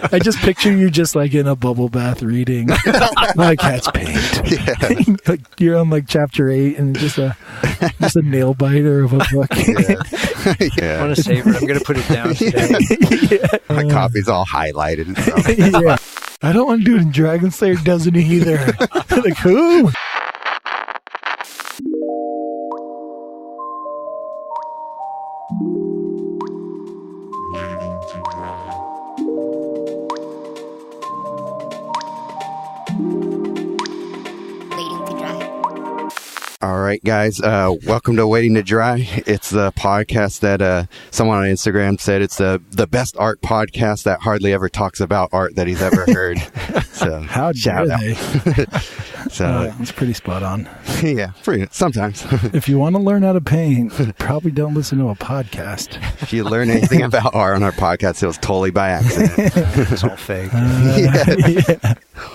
I just picture you just like in a bubble bath reading My Cat's Paint. Yeah. Like you're on like chapter 8 and just a nail biter of a book. Yeah. I want to savor it. I'm going to put it down today. My coffee's all highlighted and stuff. Yeah. I don't want to do it, and Dragon Slayer doesn't either. Like, who? All right, guys. Welcome to Waiting to Dry. It's the podcast that someone on Instagram said it's the best art podcast that hardly ever talks about art that he's ever heard. So How dare they? So it's pretty spot on. Yeah, sometimes. If you want to learn how to paint, probably don't listen to a podcast. If you learn anything about art on our podcast, it was totally by accident. It's all fake. Yeah.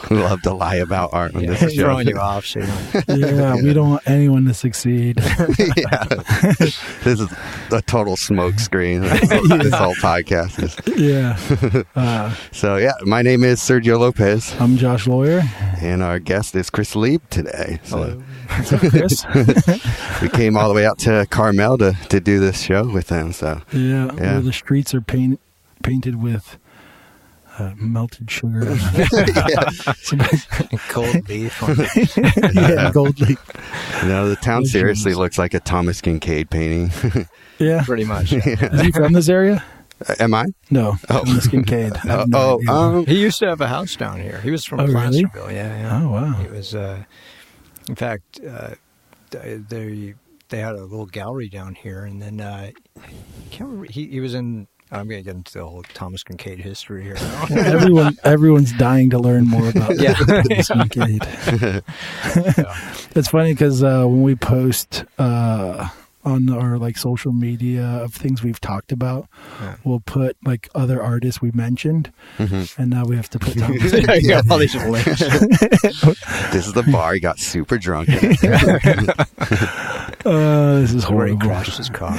We love to lie about art on this show. Throwing you off. So you don't... Yeah, we don't want anyone to succeed. Yeah. This is a total smoke screen. This whole podcast is. Yeah. So, yeah, my name is Sergio Lopez. I'm Josh Lawyer. And our guest is Chris Leib today. So. What's up, Chris? We came all the way out to Carmel to do this show with them. So yeah, where the streets are painted with melted sugar. Cold beef. Yeah, gold leaf. No, the town seriously looks like a Thomas Kincaid painting. Yeah. Pretty much. Is he from this area? Am I? No. Thomas Kincaid. He used to have a house down here. He was from Placerville. Really? Yeah. Oh, wow. He was, in fact, they had a little gallery down here, and then I can't remember. He was in. I'm going to get into the whole Thomas Kincaid history here. Everyone's dying to learn more about Thomas Kincaid. It's funny because when we post on our like social media of things we've talked about, we'll put like other artists we mentioned, and now we have to put Thomas Kincaid. You got all these links. This is the bar. He got super drunk. This is Where he horrible. crashed his car.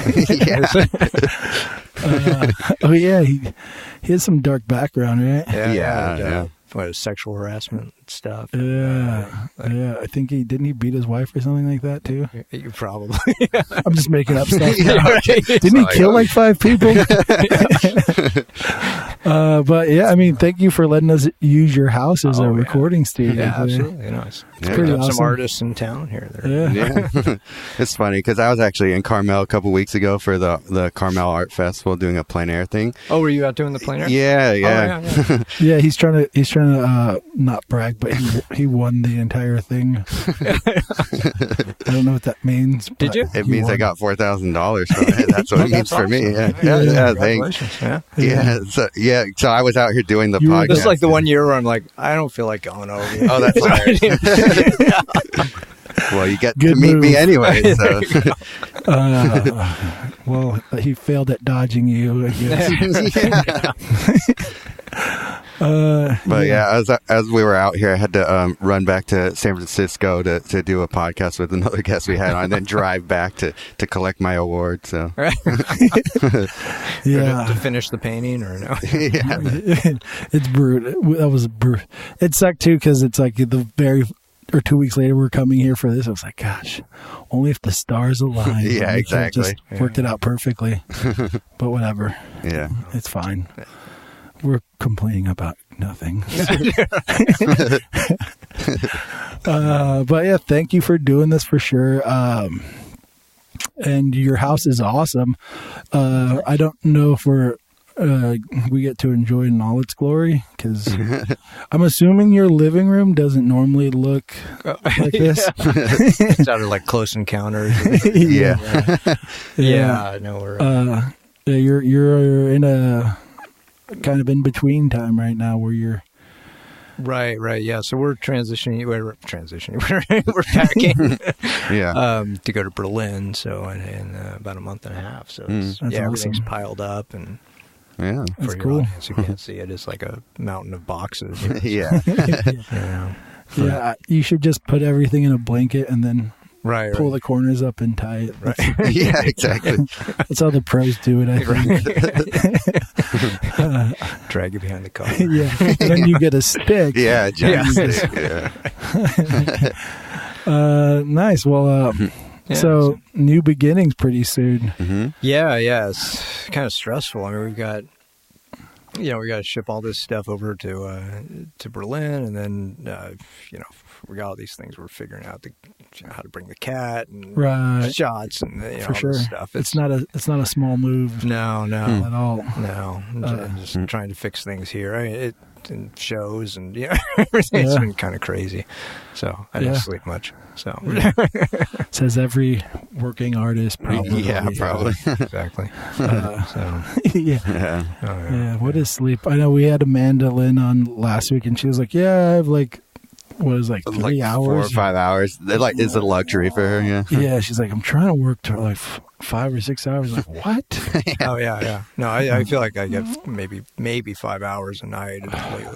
Oh yeah, he has some dark background, right? Yeah. What, sexual harassment stuff? Yeah. I think he beat his wife or something like that too. You probably. I'm just making up stuff. Right. Didn't he kill like 5 people? But yeah, I mean, thank you for letting us use your house as a recording studio. Yeah, absolutely. It's pretty awesome. Some artists in town here. Yeah. It's funny because I was actually in Carmel a couple weeks ago for the Carmel Art Festival doing a plein air thing. Oh, were you out doing the plein air? Yeah. Yeah, he's trying to not brag, but he won the entire thing. I don't know what that means. Did you? It means I got $4,000 from it. That's what it means for me. Yeah, thanks. Yeah. So I was out here doing the podcast. This is like the one year where I'm like, I don't feel like going over. Oh, that's hilarious. Well, you get Good to meet move. me anyway. So. Well, he failed at dodging you, I guess. But as we were out here, I had to run back to San Francisco to do a podcast with another guest we had on, and then drive back to collect my award. So, to finish the painting or no? It's brutal. That was brutal. It sucked too because it's like 2 weeks later we're coming here for this. I was like, gosh, only if the stars align. Yeah, exactly. Just worked it out perfectly. But whatever. Yeah, it's fine. We're complaining about nothing. But yeah, thank you for doing this for sure. And your house is awesome. I don't know if we get to enjoy it in all its glory because I'm assuming your living room doesn't normally look like this. It sounded like Close Encounters. Yeah. No, you're in a kind of in between time right now where you're right. Yeah. So we're transitioning. We're packing. To go to Berlin. So in about a month and a half. So everything's piled up and. Yeah, that's cool. Audience, you can't see it. It's like a mountain of boxes. Yeah. Yeah, you should just put everything in a blanket and then pull the corners up and tie it. Right. Yeah, exactly. That's how the pros do it, I think. Drag you behind the car. Yeah. Then you get a stick. Yeah, stick. Yeah. Nice. Well, so new beginnings pretty soon. Mm-hmm. Yeah, it's kind of stressful. I mean, we got to ship all this stuff over to Berlin, and then we got all these things we're figuring out how to bring the cat and shots and for all sure this stuff. It's not a small move. No, at all. No, just trying to fix things here. I mean, and shows and everything. It's been kind of crazy. So I didn't sleep much. So says every working artist probably. Yeah, probably. Exactly. Yeah. What is sleep? I know we had Amanda Lynn on last week, and she was like, "Yeah, I have 3 hours, 4 or 5 hours. It's a luxury for her. Yeah. Yeah, she's like, I'm trying to work to 5 or 6 hours. Like, what? Oh yeah. No, I feel like I get maybe 5 hours a night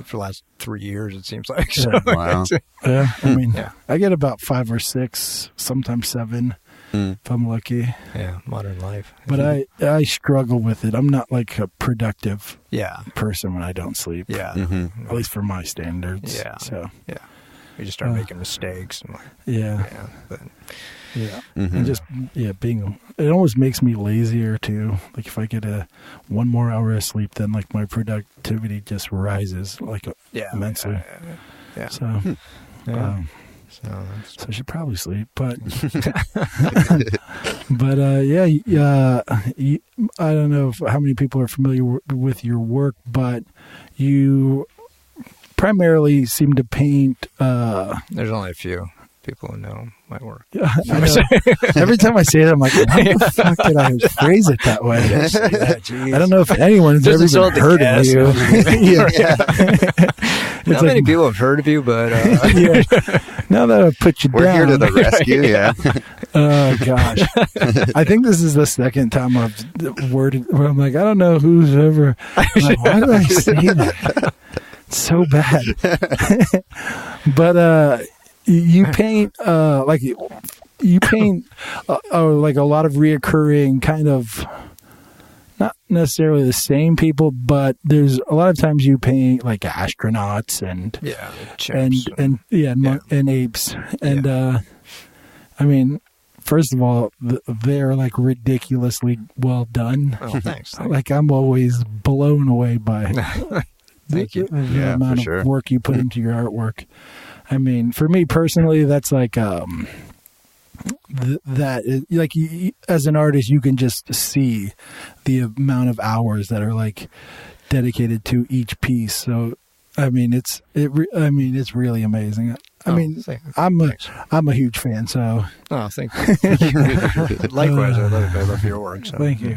for the last 3 years. It seems like. So, wow. Yeah, I mean, I get about 5 or 6, sometimes 7, if I'm lucky. Yeah, modern life. But I struggle with it. I'm not a productive Yeah. person when I don't sleep. Yeah. Mm-hmm. At least for my standards. Yeah. So. Yeah. We just start making mistakes. And but Mm-hmm. and just it almost makes me lazier too. Like if I get 1 more hour of sleep, then my productivity just rises immensely. Yeah. So, So I should probably sleep, but I don't know how many people are familiar with your work, but you primarily seem to paint. there's only a few people who know my work. Yeah, I know. Every time I say it, I'm like, why the fuck did I phrase it that way? I don't know if anyone's ever even heard of you. Not many people have heard of you, but now that I've put you We're down. here to the rescue, yeah. Oh, gosh. I think this is the second time I've worded where I'm like, I don't know who's ever. I'm like, why did I say that? It's so bad. But you paint a lot of reoccurring kind of, not necessarily the same people, but there's a lot of times you paint astronauts and and apes and I mean, first of all, they're ridiculously well done. Oh, thanks. I'm always blown away by Thank you. the amount of work you put into your artwork. I mean, for me personally, that's as an artist, you can just see the amount of hours that are dedicated to each piece. So, I mean, it's really amazing. I'm a huge fan. So, thank you. Likewise, I love your work. So. Thank you.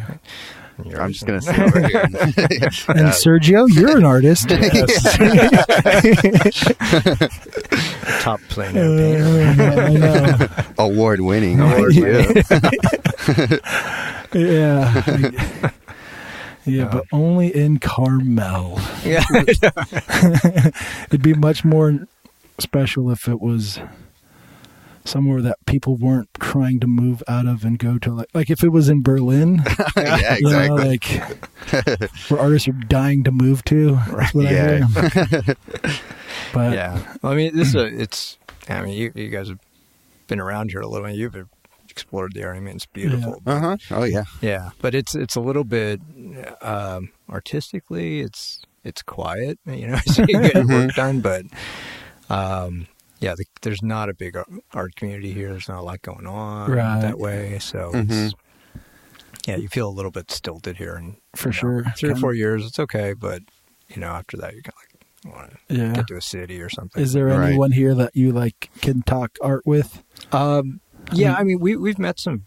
I'm just going to sit over here. And Sergio, you're an artist. Top plein air painter. Award winning. Yeah, but only in Carmel. Yeah. It'd be much more special if it was somewhere that people weren't trying to move out of and go to, like if it was in Berlin. Yeah, exactly. Where artists are dying to move to. That's what I hear. But yeah, well, I mean, you guys have been around here a little bit. You've explored the area. I mean, it's beautiful. Yeah. Oh yeah. Yeah, but it's a little bit artistically, it's quiet. So you get your work done, but. There's not a big art community here. There's not a lot going on that way. So, you feel a little bit stilted here. And for sure, 3 or 4 years, it's okay. But, after that, you kind of want to get to a city or something. Is there anyone here that you can talk art with? I mean, we've met some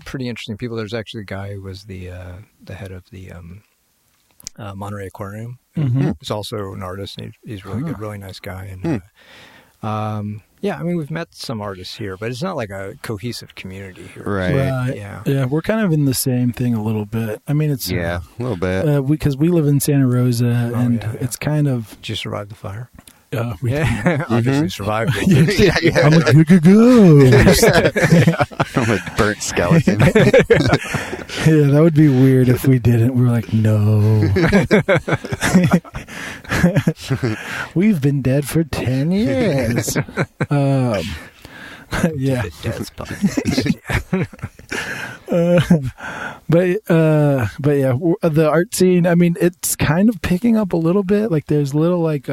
pretty interesting people. There's actually a guy who was the head of the Monterey Aquarium. Mm-hmm. He's also an artist, and he's really good, really nice guy. And I mean, we've met some artists here, but it's not like a cohesive community here. Right. Yeah, we're kind of in the same thing a little bit. I mean, it's a little bit because we live in Santa Rosa, it's kind of. Did you survive the fire? Obviously survived it. I'm like, go. I'm a burnt skeleton. Yeah, that would be weird if we didn't. We were like, no. We've been dead for 10 years. Yeah. But yeah, the art scene, I mean, it's kind of picking up a little bit. Like there's little it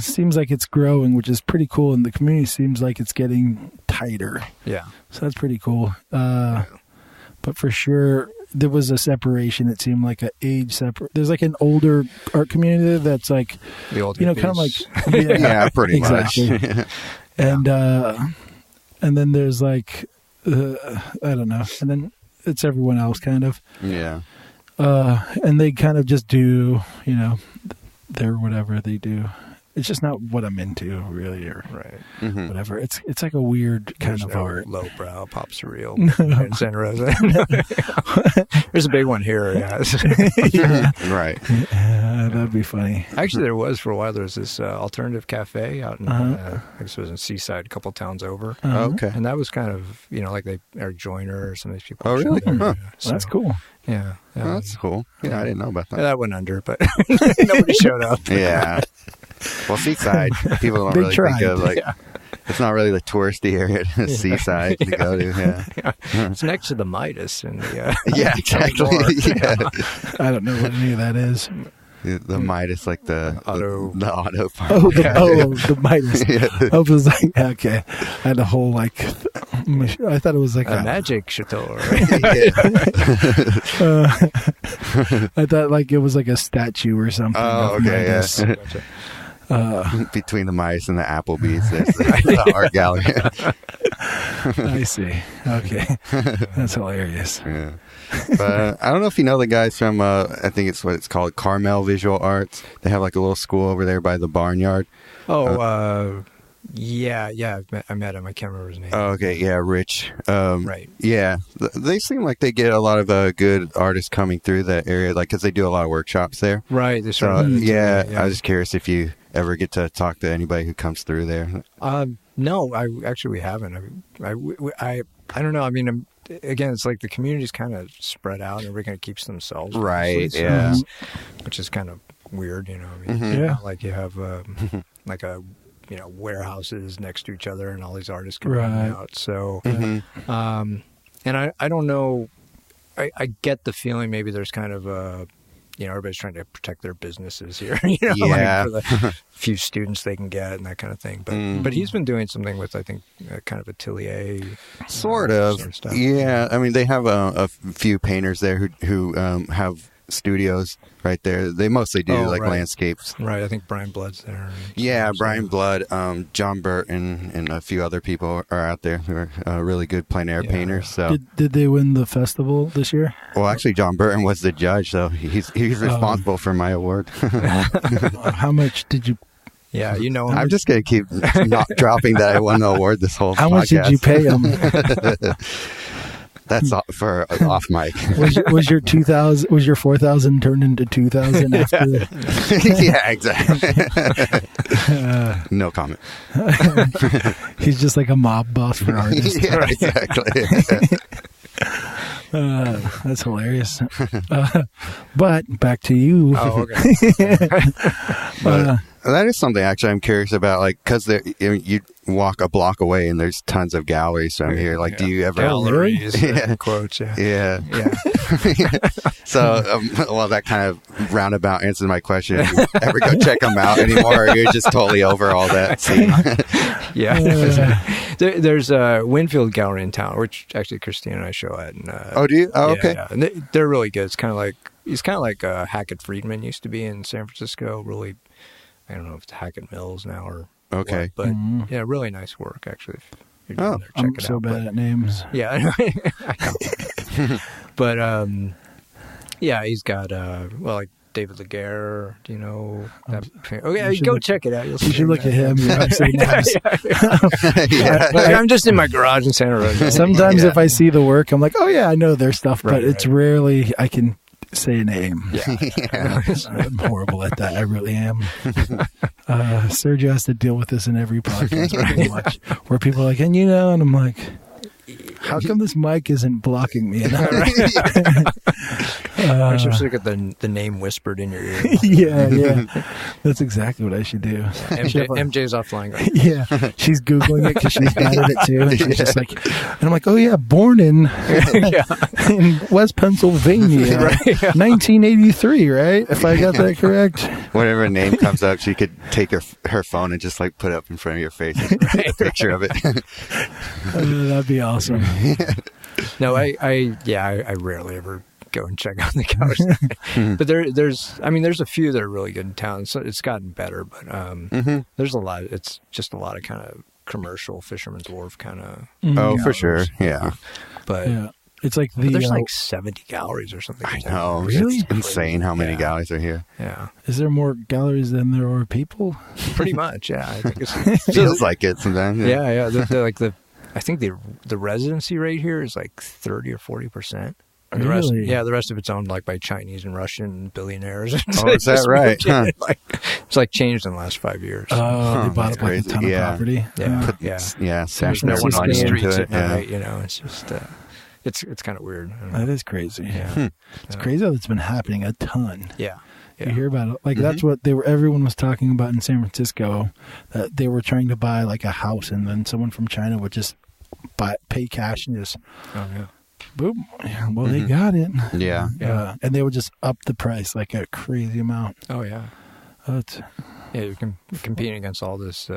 seems like it's growing, which is pretty cool, and the community seems like it's getting tighter. Yeah. So that's pretty cool. But for sure there was a separation. It seemed like an age separate. There's like an older art community that's like, the old kind of like, yeah, pretty exactly. much. And then there's like, I don't know. And then it's everyone else kind of. Yeah. And they kind of just do, their whatever they do. It's just not what I'm into, really, or whatever. It's like a weird kind of art. Lowbrow, pop surreal, and Santa Rosa. There's a big one here, guys. Right. That'd be funny. Actually, there was for a while. There was this alternative cafe out in, I guess it was in Seaside, a couple towns over. Okay. And that was kind of, like they are Joyner or some of these people. Oh, really? Huh. So, that's cool. Yeah. Oh, that's cool. Yeah, I didn't know about that. That went under, but nobody showed up. Yeah. Well, Seaside, people don't really think of it's not really the touristy area. Seaside to go to. Yeah. It's next to the Midas and the yeah, exactly. I don't know what any of that is. The Midas, like the auto part. Oh, the Midas. Yeah. I was like, okay. I had a whole I thought it was like a magic chateau. Right? I thought like it was like a statue or something. Oh, okay, Midas. yeah. Between the Midas and the Applebee's, there's the art gallery. I see. Okay, that's hilarious. Yeah. But I don't know if you know the guys from I think it's what it's called, Carmel Visual Arts. They have like a little school over there by the barnyard. Yeah, I met him. I can't remember his name. Oh, okay, yeah, Rich. Right. Yeah, they seem like they get a lot of good artists coming through that area, like because they do a lot of workshops there. Right. So I was just curious if you ever get to talk to anybody who comes through there. No, we haven't. I don't know. I mean, again, it's like the community's kind of spread out, and everybody kind of keeps to themselves. Right. So, yeah. Which is kind of weird, I mean, yeah. Like you have like a warehouses next to each other, and all these artists coming out. So, and I don't know. I get the feeling maybe there's kind of a. Everybody's trying to protect their businesses here, yeah. like for the few students they can get and that kind of thing. But he's been doing something with, I think, kind of atelier. Sort of stuff. Yeah. I mean, they have a few painters there who have studios right there. They mostly do landscapes. Right. I think Brian Blood's there. Yeah, Brian Blood, John Burton, and a few other people are out there who are really good plein air painters. So did they win the festival this year? Well, actually, John Burton was the judge, so he's responsible for my award. How much did you? Yeah, I'm just gonna keep not dropping that I won the award this whole. How podcast. much did you pay him? That's for off mic. Was your 2,000? Was your 4,000 turned into 2,000 after? Yeah, exactly. No comment. He's just like a mob boss for artists. Yeah, exactly. That's hilarious. But back to you. Oh, okay. That is something actually I'm curious about, like, because you walk a block away and there's tons of galleries from here. Like, do you ever galleries? Quotes, yeah. So, that kind of roundabout answers my question. Do you ever go check them out anymore, or you're just totally over all that scene? Yeah. There's a Winfield Gallery in town, which actually Christine and I show at. And, do you? Oh, okay. Yeah. And they're really good. It's kind of like Hackett Friedman used to be in San Francisco. Really, I don't know if it's Hackett Mills now or okay, what, but yeah, really nice work actually. If you're down there, check I'm it so out. bad at names. Yeah, I know. But yeah, he's got like David Laguerre. Do you know that? Okay, go check it out. You should look at him. I'm just in my garage in Santa Rosa. Sometimes if I see the work, I'm like, oh yeah, I know their stuff, but it's rarely I can. say a name. Yeah. I'm horrible at that. I really am. Sergio has to deal with this in every podcast pretty much, where people are like, and I'm like, how come this mic isn't blocking me? I should get the name whispered in your ear. Yeah. That's exactly what I should do. MJ's offline. Right? Yeah, she's Googling it because she's bad at it too. And she's just like, and I'm like, oh yeah, born in West Pennsylvania, 1983, right? If I got that correct. Whatever name comes up, she could take her phone and just like put it up in front of your face and take a picture of it. That'd be awesome. No, I rarely ever go and check out the cows. But there's a few that are really good in town. So it's gotten better, but there's a lot. It's just a lot of kind of commercial Fisherman's Wharf kind of. Oh, for sure, yeah. But yeah, it's like there's like 70 galleries or something. I know, really? It's insane how many galleries are here. Yeah, is there more galleries than there are people? Pretty much, yeah. I think it feels like it sometimes. Yeah. I think the residency rate here is like 30 or 40%. Really? The rest of it's owned like by Chinese and Russian billionaires. Oh, is that right? Huh. It's like changed in the last 5 years. Oh, they bought up like a ton of property. Yeah. There's no one on the streets at night. night. It's just it's kind of weird. That is crazy. Yeah, it's crazy how it's been happening a ton. Yeah. You hear about it. Like that's what everyone was talking about in San Francisco, that they were trying to buy like a house, and then someone from China would just pay cash and just boom. Well, they got it. Yeah. And they would just up the price like a crazy amount. Oh yeah. You're competing against all this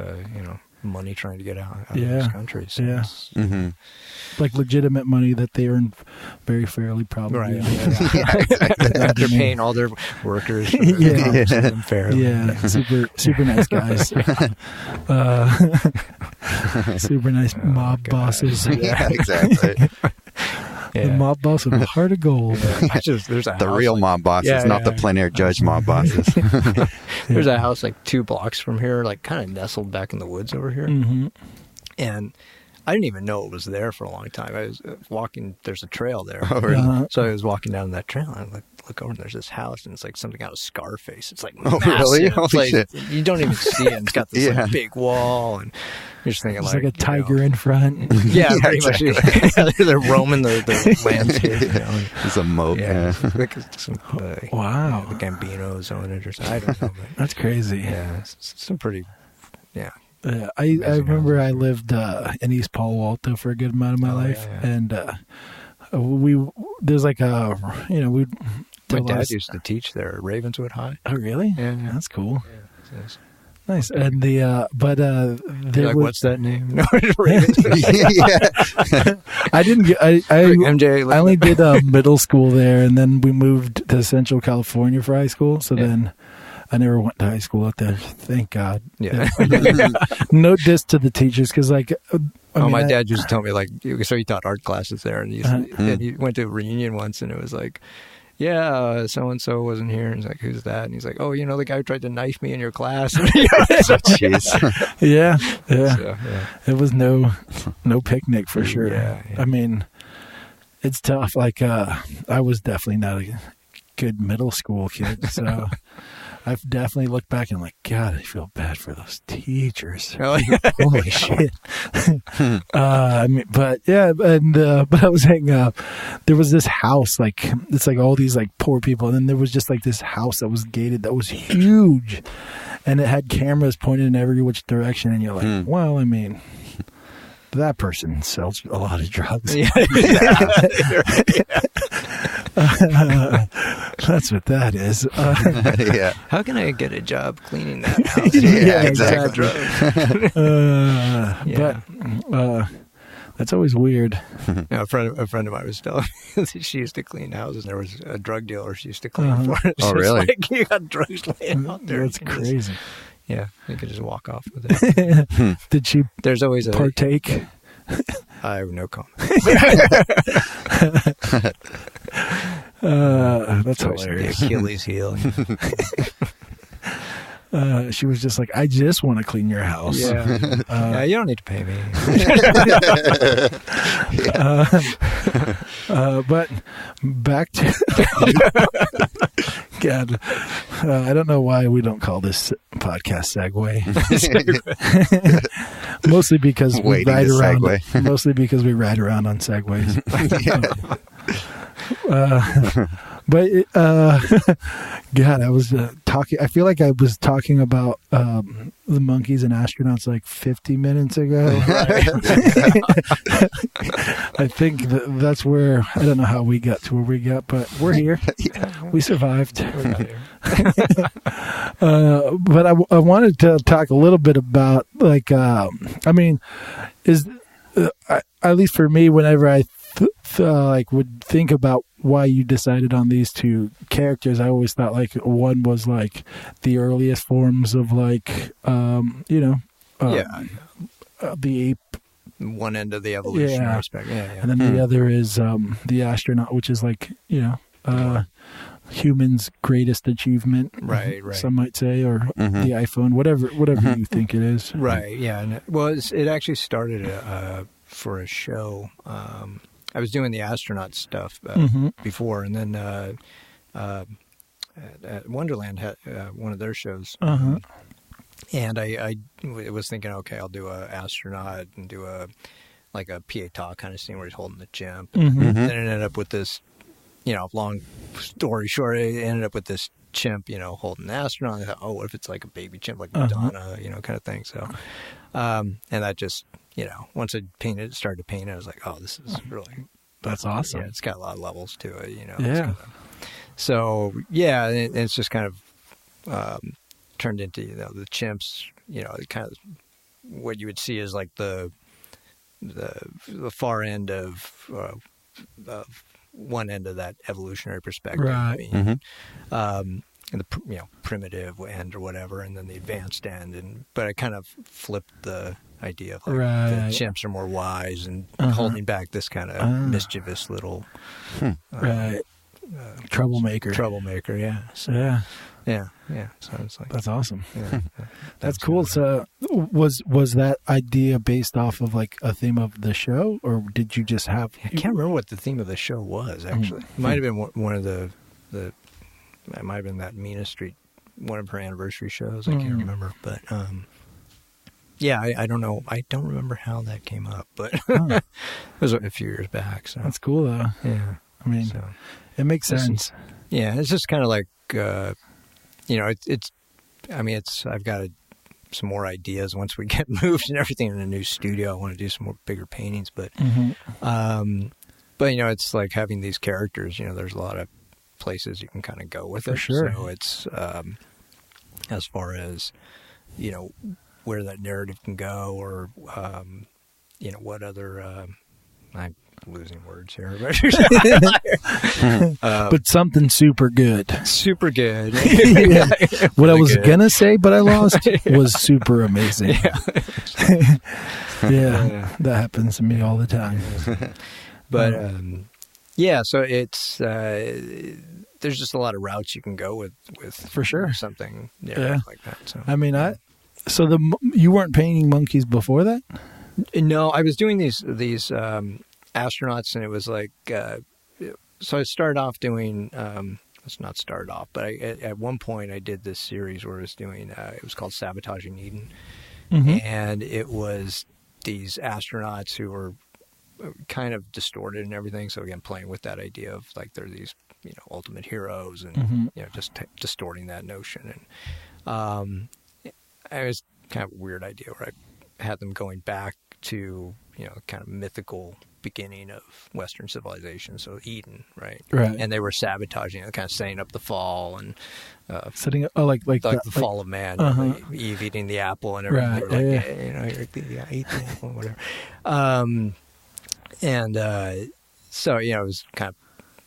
money trying to get out of this country. So like legitimate money that they earn very fairly, probably. Right. Yeah. They're paying all their workers. Fairly. Yeah. Super nice guys. Super nice mob bosses. Yeah, exactly. The mob boss with a heart of gold. There's a the real mob bosses, not the plein air judge mob bosses. There's a house like 2 blocks from here, like kind of nestled back in the woods over here. And I didn't even know it was there for a long time. I was walking, there's a trail there. Oh, really? So I was walking down that trail and I look over and there's this house and it's like something out of Scarface. It's like massive. Really? Holy shit. You don't even see it. It's got this like, big wall and you're just thinking it's like a tiger in front. Yeah, pretty much. They're roaming the landscape. It's a moat. Yeah. Wow. The Gambinos own it or something. I don't know. But, that's crazy. Yeah. It's some pretty, I remember I lived in East Palo Alto for a good amount of my life. And there's like my dad used to teach there at Ravenswood High. Oh, really? Yeah. That's cool. Yeah, nice. And there like, was, what's that name? No, I didn't get. I MJ. I only did middle school there, and then we moved to Central California for high school. So then I never went to high school out there. Thank God. Yeah. No diss to the teachers, because like. My dad used to tell me, like, so he taught art classes there, and he went to a reunion once, and it was like, so-and-so wasn't here, and he's like, who's that? And he's like, oh, the guy who tried to knife me in your class. Jeez. Yeah. So, It was no picnic for sure. Yeah. I mean, it's tough. Like, I was definitely not a good middle school kid, so... I've definitely looked back and like, God, I feel bad for those teachers. Holy shit. I mean, but I was hanging up. There was this house, like, it's like all these like poor people. And then there was just like this house that was gated that was huge. And it had cameras pointed in every which direction. And you're like, well, I mean, that person sells a lot of drugs. That's what that is. How can I get a job cleaning that house? Exactly. But that's always weird. A friend of mine was telling me that she used to clean houses, and there was a drug dealer she used to clean for it. Oh, really? Like, you got drugs laying out there. That's crazy. You could just walk off with it. Did she There's always partake? I have no comment. That's hilarious. The Achilles heel. She was just like, I just want to clean your house. Yeah, you don't need to pay me. But back to God. I don't know why we don't call this podcast Segway. Mostly because we ride around. Mostly because we ride around on Segways. God, I was talking. I feel like I was talking about the monkeys and astronauts like 50 minutes ago. I think that's where, I don't know how we got to where we got, but we're here. We survived. We're here. But I wanted to talk a little bit about like, I mean, at least for me, whenever I would think about why you decided on these two characters, I always thought like one was like the earliest forms of like the ape, one end of the evolutionary spectrum, and then the other is the astronaut, which is like human's greatest achievement, right? Some might say, or the iPhone, whatever you think it is, right? Yeah, and it actually started for a show. I was doing the astronaut stuff before, and then at Wonderland had one of their shows, and I was thinking, okay, I'll do an astronaut and do a PA talk kind of scene where he's holding the chimp. And then it ended up with this, long story short, it ended up with this chimp, holding an astronaut. I thought, oh, what if it's like a baby chimp, like Madonna, kind of thing. So, and that just, once I started to paint it, I was like, oh, this is really... That's awesome. Yeah, it's got a lot of levels to it, Yeah. So, yeah, and it's just kind of turned into, the chimps, kind of what you would see is like the far end of one end of that evolutionary perspective. Right. And the primitive end or whatever, and then the advanced end. But I kind of flipped the idea of like the chimps are more wise and holding back this kind of mischievous little troublemaker. Yeah. So, yeah. So it's like that's awesome. Yeah, that's cool. So was that idea based off of like a theme of the show, or did you just have? I can't remember what the theme of the show was. Actually, it might have been one of the. It might have been that Mina Street, one of her anniversary shows. I can't remember, but I don't know. I don't remember how that came up, but it was a few years back. So that's cool, though. Yeah, I mean, it makes sense. It's just kind of like it's. I mean, I've got some more ideas once we get moved and everything in a new studio. I want to do some more bigger paintings, but it's like having these characters. There's a lot of places you can kind of go with it. For sure. So it's as far as where that narrative can go, or what other I'm losing words here, but something super good. Yeah. What I was gonna say but I lost was super amazing. Yeah, that happens to me all the time. But so it's there's just a lot of routes you can go with for sure something like that. So I mean, you weren't painting monkeys before that? No, I was doing these astronauts, and it was like so I started off doing let's not start off, but at one point I did this series where I was doing it was called Sabotaging Eden, and it was these astronauts who were kind of distorted and everything. So again, playing with that idea of like they're these ultimate heroes, and just distorting that notion. And it was kind of a weird idea where I had them going back to kind of mythical beginning of Western civilization, so Eden, right? And they were sabotaging it, kind of setting up the fall and setting up like the fall of man, Eve eating the apple and everything. Right. Eat the apple, whatever. So it was kind of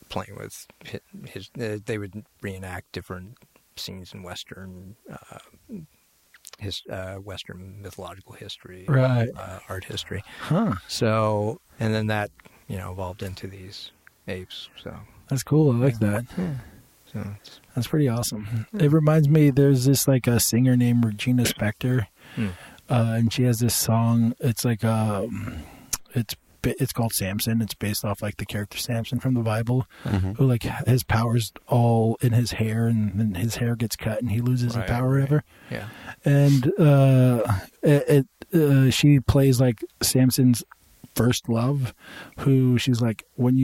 playing with his. They would reenact different scenes in Western. Western mythological history, art history. So, and then that evolved into these apes. So that's cool. I like that. Yeah. So that's pretty awesome. It reminds me. There's this like a singer named Regina Spektor, and she has this song. It's like it's called Samson. It's based off like the character Samson from the Bible, who like his power's all in his hair, and then his hair gets cut and he loses his power ever. Yeah. And she plays like Samson's first love, who she's like, when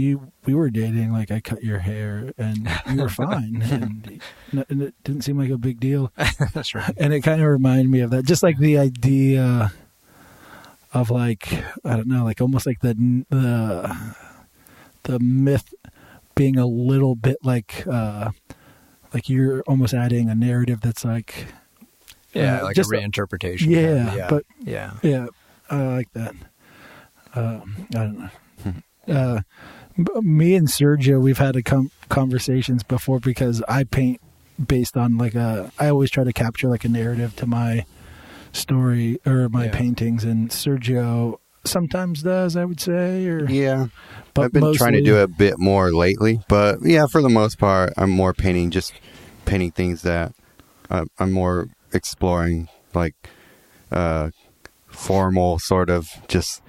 we were dating, like I cut your hair and you were fine, and it didn't seem like a big deal. That's right. And it kind of reminded me of that, just like the idea of like, I don't know, like almost like the myth being a little bit like you're almost adding a narrative that's like like just a reinterpretation. Yeah, I like that. I don't know. Me and Sergio, we've had conversations before, because I paint based on like I always try to capture like a narrative to my story or my paintings, and Sergio sometimes does, I would say. But I've been trying to do a bit more lately, but yeah, for the most part, I'm more painting things that I'm more exploring, like formal sort of just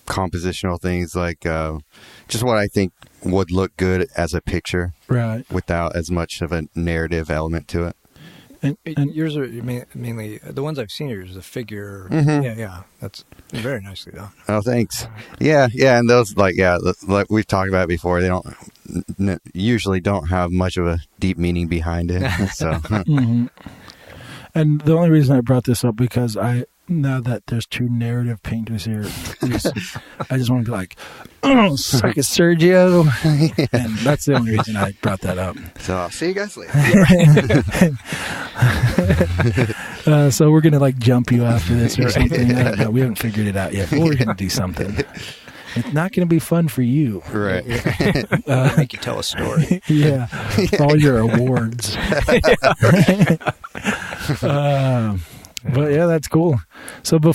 compositional things, like just what I think would look good as a picture, right, without as much of a narrative element to it. And yours are mainly, the ones I've seen, yours is a figure. Yeah, that's very nicely done. Oh, thanks. Yeah, and those like we've talked about it before, they don't usually don't have much of a deep meaning behind it. So, And the only reason I brought this up, because now that there's two narrative painters here, I just want to be like, oh, suck it, Sergio. And that's the only reason I brought that up. So I'll see you guys later. So we're going to like jump you after this or something. I don't know. We haven't figured it out yet, but we're going to do something. It's not going to be fun for you. Right. Make you tell a story. Yeah. All your awards. But yeah, that's cool. So I'm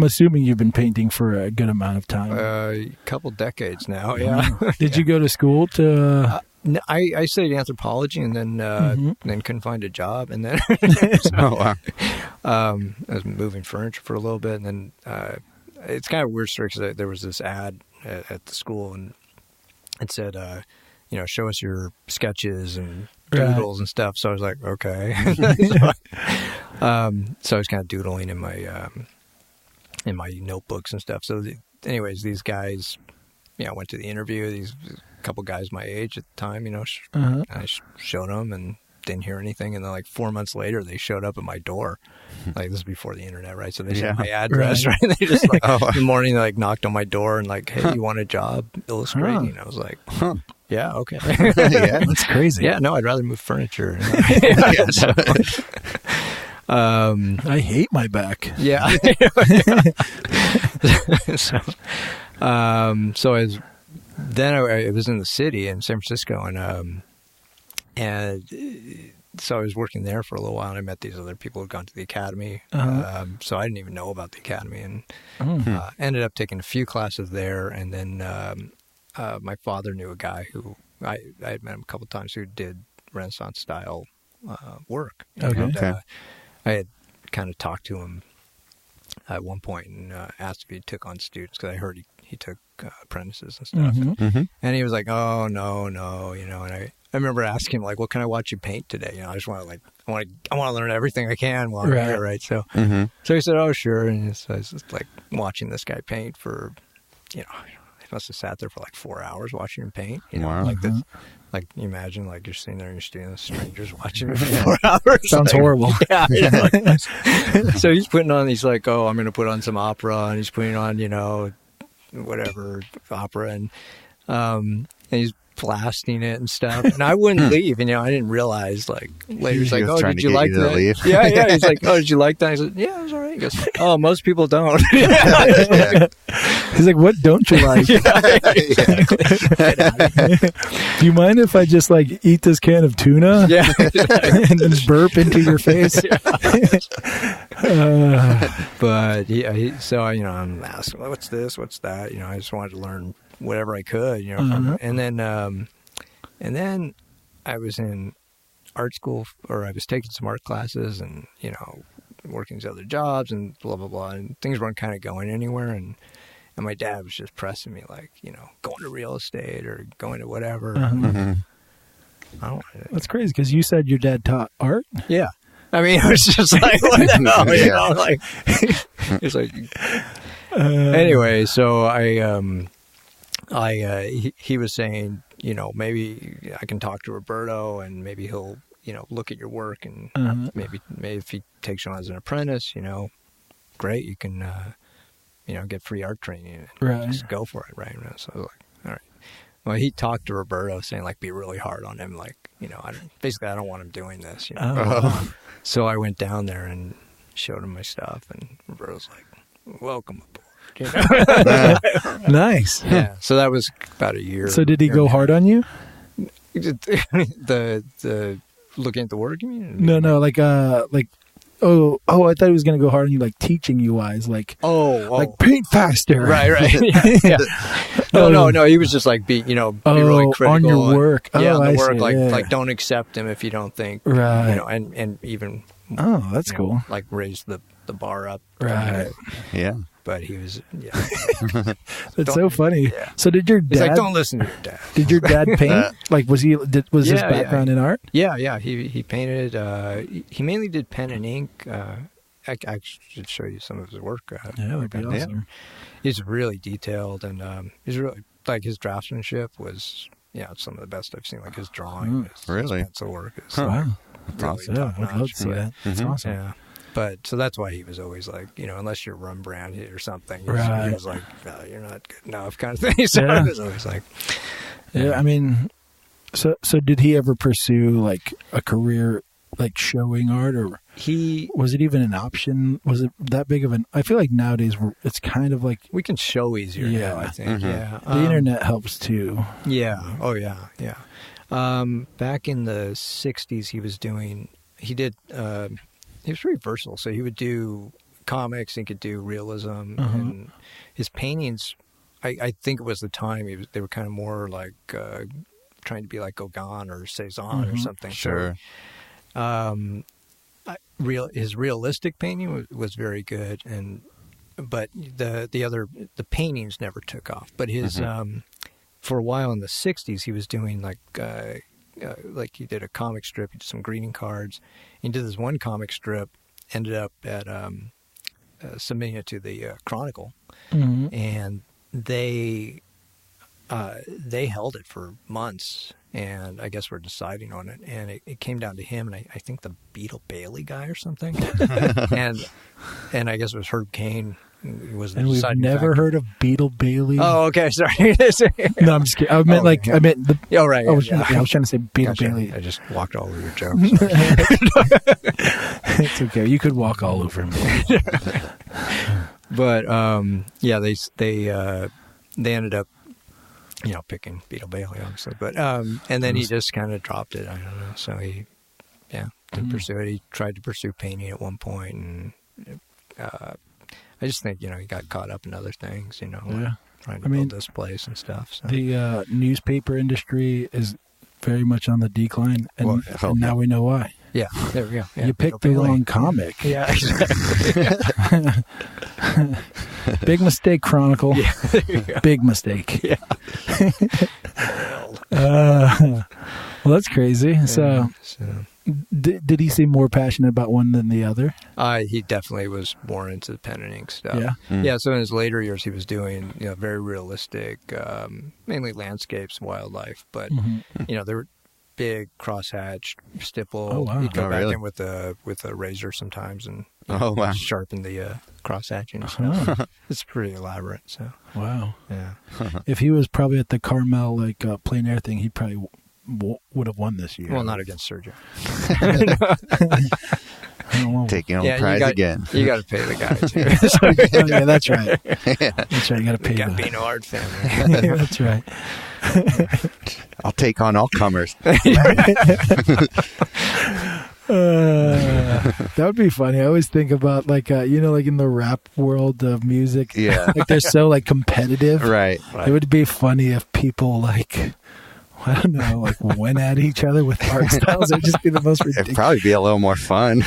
assuming you've been painting for a good amount of time. A couple decades now, yeah. Did you go to school to... No, I studied anthropology, and then couldn't find a job, and then wow. I was moving furniture for a little bit, and then it's kind of a weird story, because there was this ad at the school, and it said, show us your sketches and doodles and stuff. So I was like, okay. So I was kind of doodling in my notebooks and stuff. So anyways, these guys, I went to the interview. These couple guys my age at the time, I showed them and didn't hear anything. And then like 4 months later, they showed up at my door. Like, this is before the internet, right? So they sent my address, right? They just like in the morning, they like knocked on my door and like, hey, you want a job illustrating? I was like, yeah, okay. Yeah, that's crazy. Yeah, no, I'd rather move furniture. I hate my back. Yeah. So I was in the city in San Francisco, and so I was working there for a little while, and I met these other people who'd gone to the academy. So I didn't even know about the academy, and ended up taking a few classes there, and then my father knew a guy who I had met him a couple of times, who did Renaissance style work. Okay. And, I had kind of talked to him at one point and asked if he took on students, because I heard he took apprentices and stuff. And he was like, oh, no, and I remember asking him, like, well, can I watch you paint today? I just want to, like, I want to learn everything I can while I'm here, right? So so he said, oh, sure. And so I was just, like, watching this guy paint for, he must have sat there for like 4 hours watching him paint. Wow. Like this, like you imagine, like you're sitting there and you're standing with strangers watching him for 4 hours. Sounds horrible. Yeah. So he's putting on. He's like, oh, I'm going to put on some opera, and he's putting on, whatever opera, and he's blasting it and stuff. And I wouldn't leave, and I didn't realize, like, later he's like, oh, did you like that? Leave. Yeah. He's like, oh, did you like that? I said, yeah, it was all right. He goes, oh, most people don't. He's like, what don't you like? Do you mind if I just like eat this can of tuna? Yeah. And then burp into your face? But so I'm asking, what's this? What's that? I just wanted to learn whatever I could, and then I was in art school, or I was taking some art classes, and working these other jobs and blah, blah, blah. And things weren't kind of going anywhere. And my dad was just pressing me like, going to real estate or going to whatever. Uh-huh. I don't. That's crazy because you said your dad taught art. Yeah, I mean, it was just like, what the hell, like it's like. Anyway, so he was saying, maybe I can talk to Roberto and maybe he'll, look at your work and maybe if he takes you on as an apprentice, great, you can, get free art training and right. just go for it, right? So I was like, all right. Well, he talked to Roberto saying like, be really hard on him. Like, I don't want him doing this, Oh. So I went down there and showed him my stuff and Roberto's like, welcome aboard. Nice. Yeah. So that was about a year. So did he go hard on you? The looking at the work, you mean? No, like I thought he was gonna go hard on you, like teaching you wise, like like paint faster. Right. Yeah. No. He was just like be really critical on your work. On the work, see. like don't accept him if you don't think right. And even that's cool. Like raise the bar up. Right. Yeah. But he was, That's so fundy. Yeah. So did your dad? He's like, don't listen to your dad. Did your dad paint? Like, was his background in art? Yeah. He painted. He mainly did pen and ink. I should show you some of his work. That would be awesome. Yeah. He's really detailed, and he's really like his draftsmanship was, some of the best I've seen. Like his drawing, his pencil work is wow, that's awesome. Yeah, I'd love to see that. That's awesome. Yeah. But so that's why he was always like, unless you're Rembrandt or something, he was like, no, you're not good enough kind of thing. So it was always like, yeah. I mean, so did he ever pursue like a career like showing art, or was it even an option? Was it that big of an? I feel like nowadays it's kind of like we can show easier now, I think. Mm-hmm. Yeah, the internet helps too. Yeah. Oh yeah. Back in the '60s, he was pretty versatile. So he would do comics, he could do realism, and his paintings, I think it was the time they were kind of more like trying to be like Gauguin or Cezanne or something. Sure. So, his realistic painting was very good, but the paintings never took off. But his for a while in the '60s, he was doing like he did a comic strip, he did some greeting cards. He did this one comic strip, ended up at submitting it to the Chronicle, and they held it for months, and I guess we're deciding on it, and it came down to him, and I think the Beetle Bailey guy or something, and I guess it was Herb Cain. And we've never heard of Beetle Bailey. Oh, okay, sorry. No, I'm just kidding. I meant the. Oh, right. I was trying to say Beetle Bailey. I just walked all over your jokes. It's okay. You could walk all over me. But they ended up, picking Beetle Bailey, obviously. But and then he just kind of dropped it. I don't know. So he, didn't pursue it. He tried to pursue painting at one point, and I just think, he got caught up in other things, trying to build this place and stuff. So. The newspaper industry is very much on the decline, and now we know why. Yeah, there we go. Yeah, you picked the wrong comic. Yeah, exactly. Big mistake, Chronicle. Yeah, big mistake. Yeah. Well, that's crazy. Yeah, so. Did he seem more passionate about one than the other? He definitely was more into the pen and ink stuff. Yeah. Yeah, so in his later years, he was doing, very realistic, mainly landscapes, wildlife. But, they were big crosshatched stipple. Oh, wow. He'd go back in with a razor sometimes and sharpen the cross-hatching. So it's pretty elaborate. So wow. Yeah. If he was probably at the Carmel, plein air thing, he'd probably would have won this year. Well, not against Sergio. Taking on the prize again. You got to pay the guy too. Yeah, that's right. That's right. You got to pay. The Gambino art family. Yeah, that's right. I'll take on all comers. That would be funny. I always think about like in the rap world of music. Yeah, like they're so competitive. Right. It would be funny if people I don't know, like went at each other with art styles, it'd just be the most ridiculous. It'd probably be a little more fun.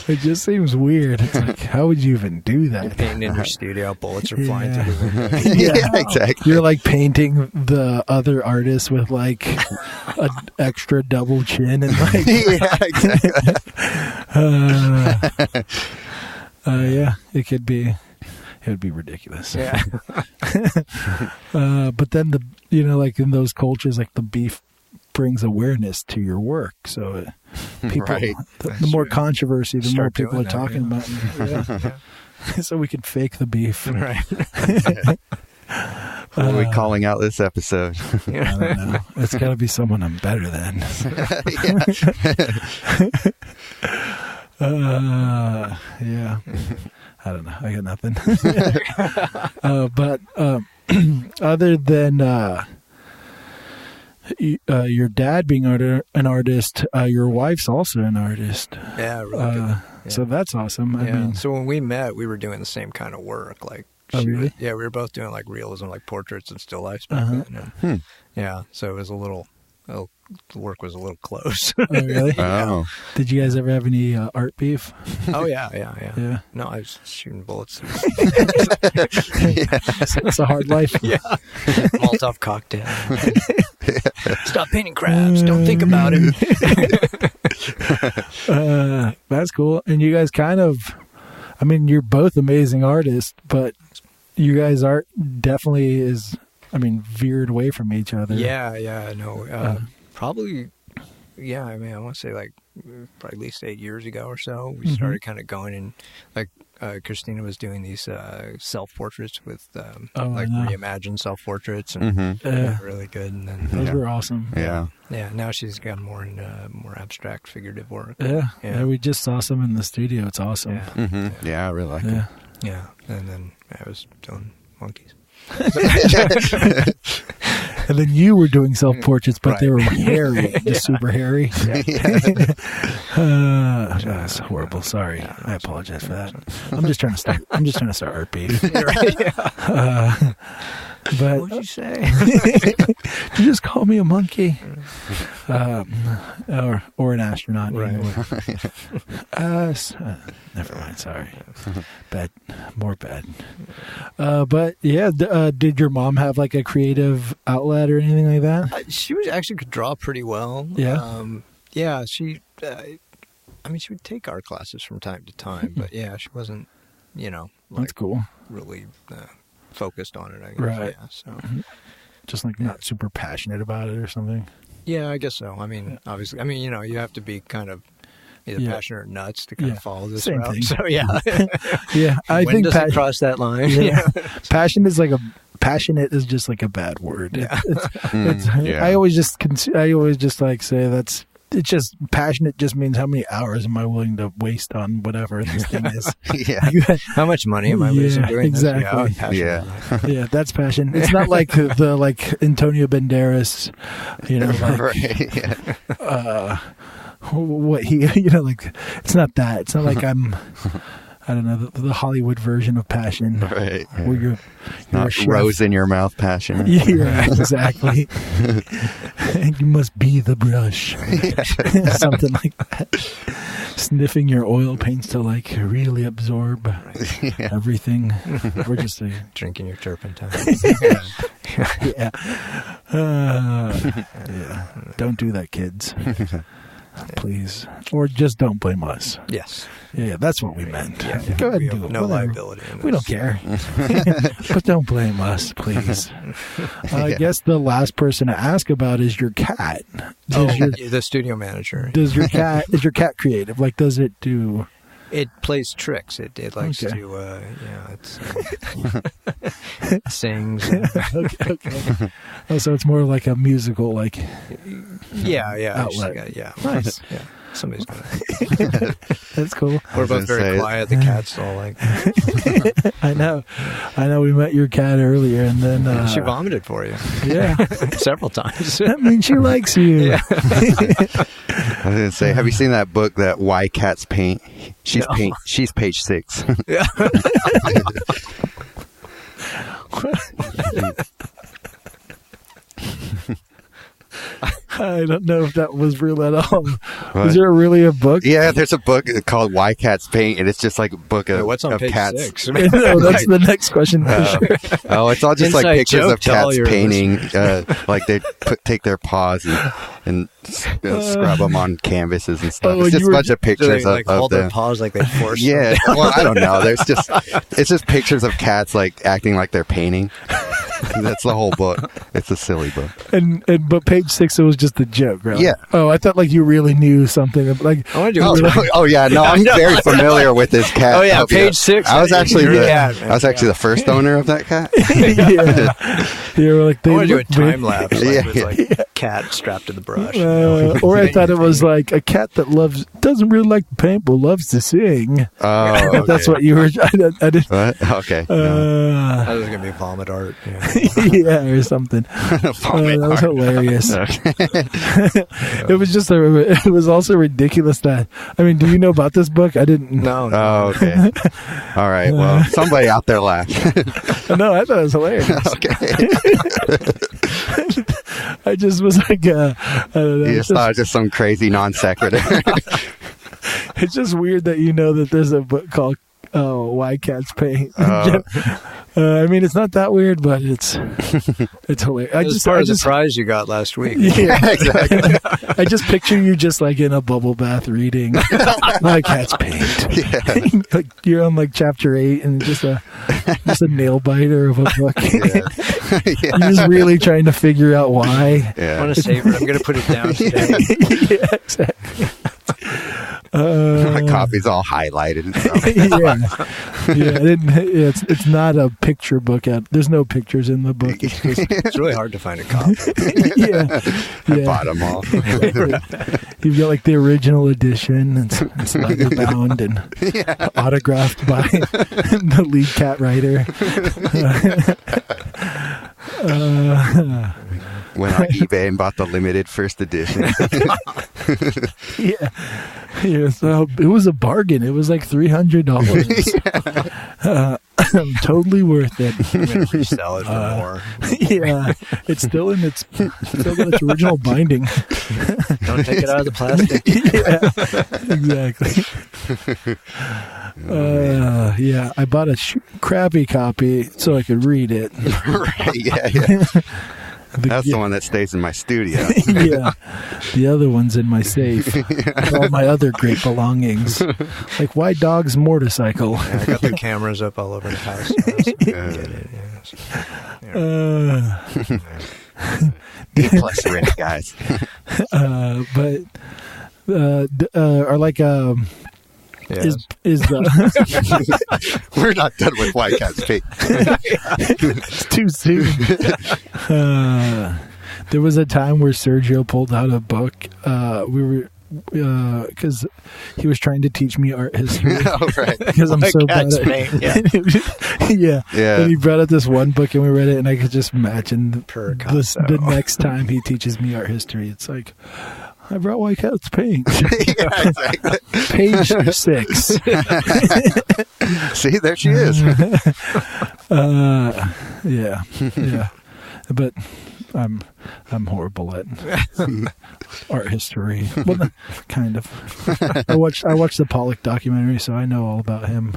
It just seems weird. It's like, how would you even do that? You're painting in your studio, bullets are flying through the window. Yeah, exactly. You're like painting the other artist with like an extra double chin and like Yeah, exactly. yeah, it would be ridiculous. Yeah. But then like in those cultures, like the beef brings awareness to your work. So people, Right. the more controversy, the more Start people are doing that, talking about it. Yeah. So we can fake the beef. Right. Who are we calling out this episode? I don't know. It's got to be someone I'm better than. Yeah. I don't know. I got nothing. But other than your dad being an artist, your wife's also an artist. Yeah, really good. Yeah. So that's awesome. I mean, so when we met, we were doing the same kind of work. Like, really? Yeah, we were both doing like realism, like portraits and still lifes back then. And, yeah, so it was the work was a little close. Oh, really? Oh. Did you guys ever have any art beef? Oh, yeah. Yeah. No, I was shooting bullets. It's a hard life. Yeah. Molotov cocktail. Stop painting crabs. Don't think about it. That's cool. And you guys you're both amazing artists, but you guys' art definitely veered away from each other. Yeah, no. Probably, yeah, I want to say like probably at least 8 years ago or so, we started kind of going in, like Christina was doing these self-portraits with reimagined self-portraits, and really good. And then those were awesome. Yeah. Yeah, now she's got more abstract figurative work. Yeah, we just saw some in the studio. It's awesome. Yeah, Yeah, I really like it. yeah. And then I was doing monkeys. And then you were doing self-portraits, but they were hairy, just super hairy. That's horrible. Sorry, I apologize for that. I'm just trying to start art beef. But What'd you say? you just call me a monkey, or an astronaut. Right. Never mind. Sorry. Bad. More bad. But yeah, did your mom have like a creative outlet or anything like that? She could draw pretty well. Yeah. Yeah. She would take art classes from time to time, but yeah, she wasn't, That's cool. really focused on it, I guess. Right. Yeah, so. Just like not super passionate about it or something. Yeah, I guess so. Obviously, you have to be kind of either passionate or nuts to kind of follow this Same route. thing. So yeah, yeah. I when think does it cross that line? Yeah. Passionate is just like a bad word. Yeah. I always just like say that's. It's just passionate. Just means how many hours am I willing to waste on whatever this thing is? Yeah. How much money am I losing doing exactly. this? Yeah. Yeah, that's passion. It's not like the Antonio Banderas, what he, it's not that. It's not like I don't know, the Hollywood version of passion. Right. Where you're not a chef. rose in your mouth passion. Yeah, exactly. And you must be the brush. Something like that. Sniffing your oil paints to really absorb everything. We're just Drinking your turpentine. yeah. Don't do that, kids. Please. Or just don't blame us. Yes. Yeah, that's what we meant. Yeah. Go ahead We and do have it. no Whatever. liability in this. We don't care. But don't blame us, please. I guess the last person to ask about is your cat. The studio manager. Is your cat creative? Like, does it do... It plays tricks. It likes Okay. to, it sings. Okay. Oh, so it's more like a musical, outlet. Nice. Yeah. Somebody's gonna. That's cool. We're both very quiet. The cat's all like. I know. We met your cat earlier, and then she vomited for you. Yeah, several times. That means she likes you. Yeah. I was gonna say, have you seen that book, that Why Cats Paint? She's page 6. Yeah. I don't know if that was real at all. What? Is there really a book? Yeah, there's a book called Why Cats Paint, and it's just like a book of, what's on of page cats. 6? No, that's the next question for sure. Oh, it's all just Inside like pictures joke of to all cats your painting. Like they take their paws and scrub them on canvases and stuff. It's just a bunch of pictures so they, of hold their them. paws like they force Yeah, them. well, I don't know. It's just pictures of cats like acting like they're painting. That's the whole book. It's a silly book. But page 6, it was just a joke, right? Yeah. Oh, I thought like you really knew something. Like, I want to oh yeah, no, I'm very familiar with this cat. Oh yeah, page 6. I was actually the first owner of that cat. yeah. You were like, I want to do a time lapse. Yeah. Like cat strapped to the brush. Or I thought it was like a cat that doesn't really like to paint, but loves to sing. Oh, okay. That's what you were. I didn't. What? Okay. That was gonna be vomit art. Yeah, or something. That was hilarious. It was just it was also ridiculous that, I mean, do you know about this book? I didn't. No. Oh, okay. All right. Well, somebody out there laughed. No, I thought it was hilarious. Okay. I just was like, I don't know. You just thought it was just some crazy non sequitur. It's just weird that you know that there's a book called Why Cats Paint. I mean, it's not that weird, but it's hilarious. It was part of the prize you got last week. Yeah, exactly. I just picture you just like in a bubble bath reading Why Cats Paint. Yeah. Like you're on like chapter 8 and just a nail biter of a book. Yeah. You're just really trying to figure out why. Yeah. I want to savor it. I'm going to put it down today. Yeah, exactly. My copy's all highlighted. And stuff. Yeah. It's not a picture book. There's no pictures in the book. It's really hard to find a copy. I bought them all. You've got like the original edition, and it's leather bound and autographed by the lead cat writer. Went on eBay and bought the limited first edition. Yeah, so it was a bargain. It was like $300. Totally worth it. I'm going to resell it for more. Yeah, it's still in its original binding. Don't take it out of the plastic. Yeah, exactly. Yeah, I bought a crappy copy so I could read it. Right, yeah. That's the one that stays in my studio. Yeah. The other one's in my safe. With all my other great belongings. Like, why dog's motorcycle? Yeah, I got the cameras up all over the house. B+ rich guys. Are like Yes. is We're not done with White Cats Paint. it's too soon. There was a time where Sergio pulled out a book. We were because he was trying to teach me art history. Oh, right. Because I'm so bad at it. Yeah. And he brought out this one book and we read it, and I could just imagine the next time he teaches me art history, it's like, I brought White Cats Paint. Yeah, exactly. Page 6. See, there she is. Yeah. But I'm horrible at art history. Well, kind of. I watched the Pollock documentary, so I know all about him.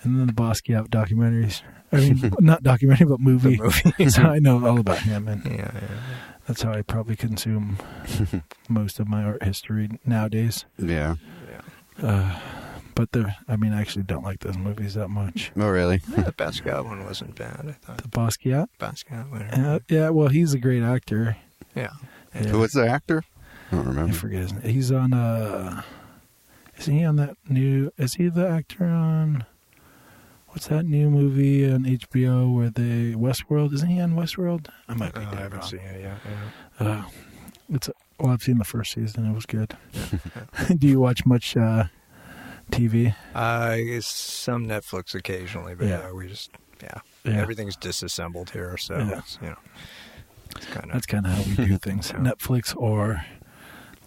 And then the Basquiat documentaries. I mean, not documentary, but movie. So I know all about him. And that's how I probably consume most of my art history nowadays. Yeah. But I actually don't like those movies that much. Oh, really? Yeah, the Basquiat one wasn't bad, I thought. The Basquiat? Basquiat, whatever. Yeah, well, he's a great actor. Yeah. Who was the actor? I don't remember. I forget his name. He's on, is he the actor on, what's that new movie on HBO where Westworld? Isn't he on Westworld? I might be I haven't wrong. seen it yet. I've seen the first season. It was good. Do you watch much TV? Some Netflix occasionally, but we just everything's disassembled here, so it's, that's kind of how we do things. Netflix, or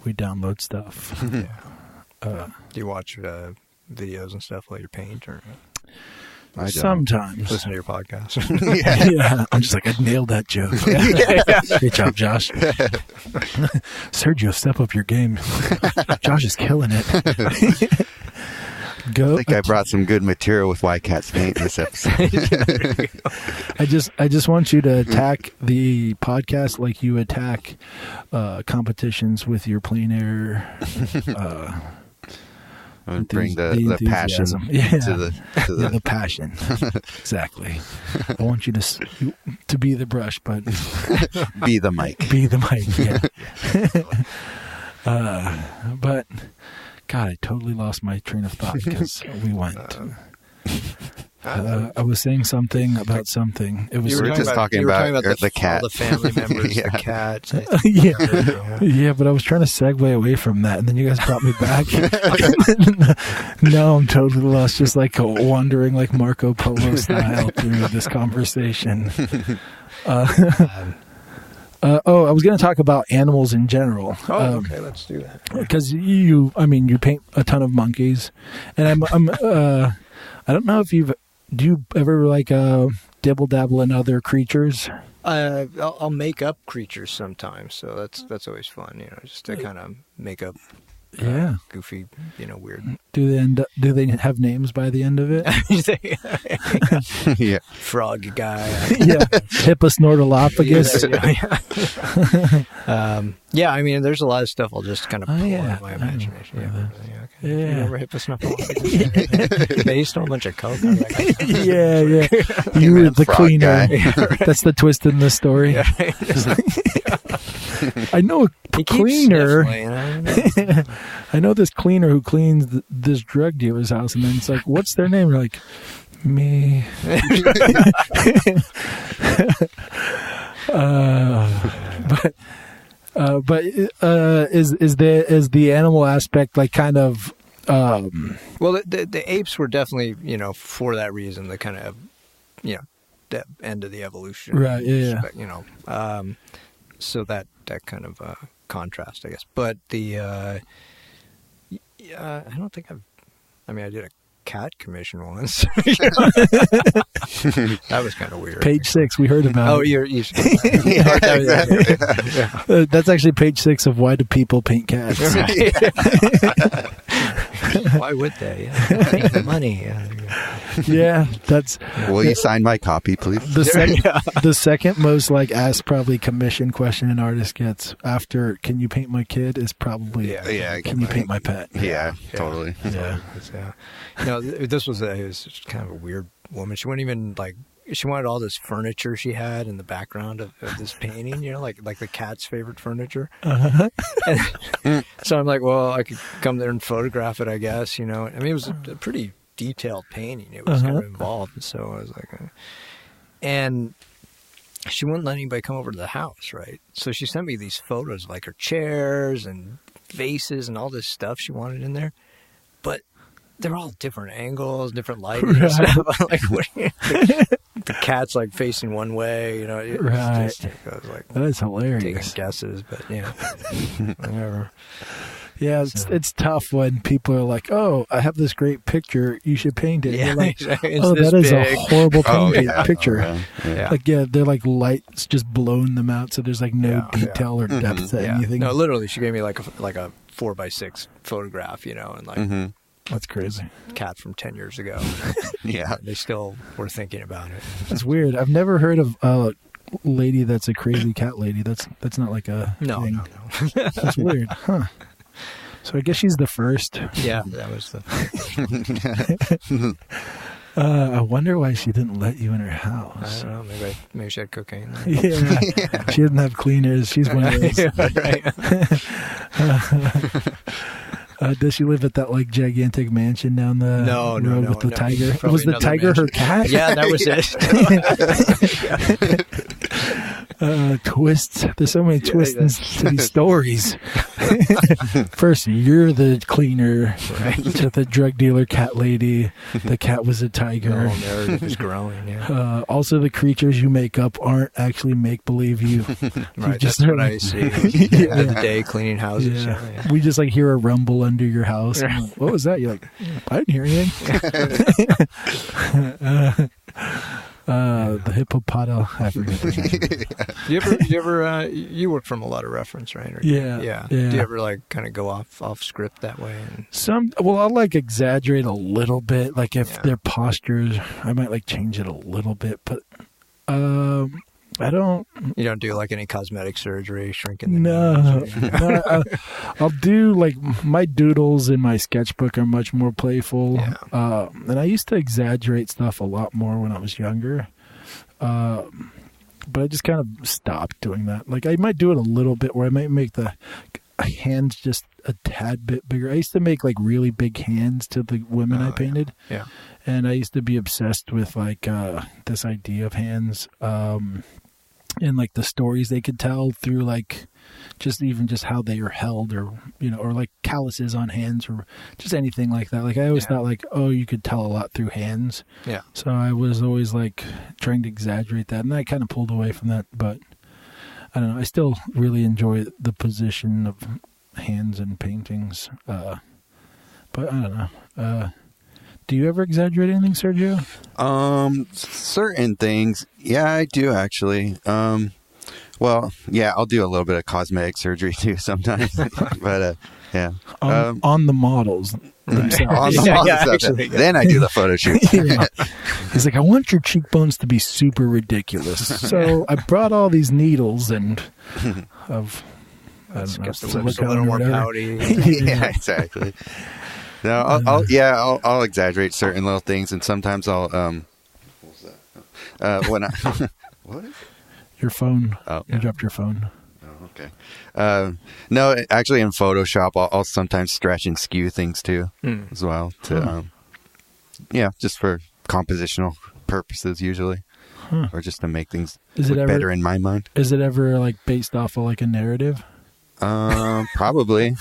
we download stuff. Do you watch videos and stuff while you paint, or? I don't. Sometimes. Listen to your podcast. Yeah. I'm just like, I nailed that joke. Great job, Josh. Sergio, step up your game. Josh is killing it. I think I brought some good material with White Cat's Paint this episode. I just want you to attack the podcast like you attack competitions with your plein air. Bring the passion to the passion. Exactly. I want you to be the brush, but be the mic. Be the mic. Yeah. But God, I totally lost my train of thought because we went. I was saying something about something. It was you were just talking about the cat, all the family members, the cat. Yeah, but I was trying to segue away from that, and then you guys brought me back. No, I'm totally lost, just like wandering like Marco Polo style through this conversation. I was going to talk about animals in general. Okay, let's do that. Because you paint a ton of monkeys, and I don't know if do you ever like dibble dabble in other creatures? I'll make up creatures sometimes, so that's always fun, just to kind of make up. Goofy, weird. Do they have names by the end of it? Yeah. Frog guy. Yeah. Hipposnortolophagus. Yeah, there's a lot of stuff I'll just kind of pull out of my imagination. You remember Hipposnortolophagus? Based on a bunch of coke. Yeah. You were the cleaner. That's the twist in the story. I know a cleaner. I know this cleaner who cleans this drug dealer's house, and then it's like, what's their name? You're like, me. But is the animal aspect like kind of? Well, the apes were definitely for that reason the kind of that end of the evolution, right? Yeah. So that kind of contrast, I guess. But I don't think I did a cat commission once. That was kind of weird. Page 6, we heard about. Oh, you yeah. That's actually page 6 of Why Do People Paint Cats? Why would they? Make the money. Yeah, that's. Will you sign my copy, please? The second most asked probably commission question an artist gets after "Can you paint my kid?" is probably "Can you paint my pet?" Yeah, totally. Yeah. This was kind of a weird woman. She wouldn't even she wanted all this furniture she had in the background of this painting, like the cat's favorite furniture. So I'm like, well, I could come there and photograph it, I guess, it was a pretty detailed painting. It was kind of involved. So I was like, and she wouldn't let anybody come over to the house, right? So she sent me these photos of her chairs and vases and all this stuff she wanted in there. But they're all different angles, different lighting. Right. Stuff. The cat's facing one way, Right. I was like, that is hilarious. Taking guesses, but whatever. Yeah, it's tough when people are like, "Oh, I have this great picture. You should paint it." Yeah, you're like, that is a horrible picture. Yeah. They're lights just blowing them out, so there's no detail or depth to anything. No, literally, she gave me like a 4x6 photograph, and that's crazy. Cat from 10 years ago. Yeah, they still were thinking about it. That's weird. I've never heard of a lady that's a crazy cat lady. That's not like a thing. No. That's weird, huh? So I guess she's the first. Yeah, that was the first. I wonder why she didn't let you in her house. I don't know. Maybe she had cocaine. Yeah. She doesn't have cleaners. She's one of those. Does she live at that gigantic mansion down the road with the tiger? Probably was the tiger mansion. Her cat? Yeah, that was it. Twists. There's so many twists to these stories. First, you're the cleaner to the drug dealer cat lady. The cat was a tiger. The whole narrative is growing. Yeah. Also, the creatures you make up aren't actually make-believe you. Right, that's what I see. The day cleaning houses. Yeah. Yeah. We just like hear a rumble under your house. Like, what was that? You're like, I didn't hear anything. The hippopotamo. I forget. You work from a lot of reference, right? Or, yeah. Do you ever like kind of go off script that way? I'll like exaggerate a little bit. Like if their postures, I might like change it a little bit, but I don't. You don't do like any cosmetic surgery, shrinking the nose? No. I'll do like my doodles in my sketchbook are much more playful. Yeah. And I used to exaggerate stuff a lot more when I was younger. But I just kind of stopped doing that. Like I might do it a little bit where I might make the hands just a tad bit bigger. I used to make like really big hands to the women I painted. Yeah. And I used to be obsessed with like this idea of hands. And like the stories they could tell through like just how they are held, or or like calluses on hands, or just anything like that. Like I always thought like, oh, you could tell a lot through hands. Yeah. So I was always like trying to exaggerate that, and I kind of pulled away from that. But I don't know. I still really enjoy the position of hands and paintings. But I don't know. Do you ever exaggerate anything, Sergio? Certain things. Yeah, I do actually. Well, yeah, I'll do a little bit of cosmetic surgery too sometimes. But yeah. On the models themselves. Actually, Then I do the photo shoot. He's like, I want your cheekbones to be super ridiculous. So I brought all these needles and of Let's get the lips a little more pouty. Yeah, exactly. No, I'll exaggerate certain little things, and sometimes I'll what was that? When I what? Your phone. Oh, you dropped your phone. Oh, okay. No, actually, in Photoshop, I'll sometimes stretch and skew things too, as well. To just for compositional purposes, usually, or just to make things better in my mind. Is it ever like based off of like a narrative? Probably.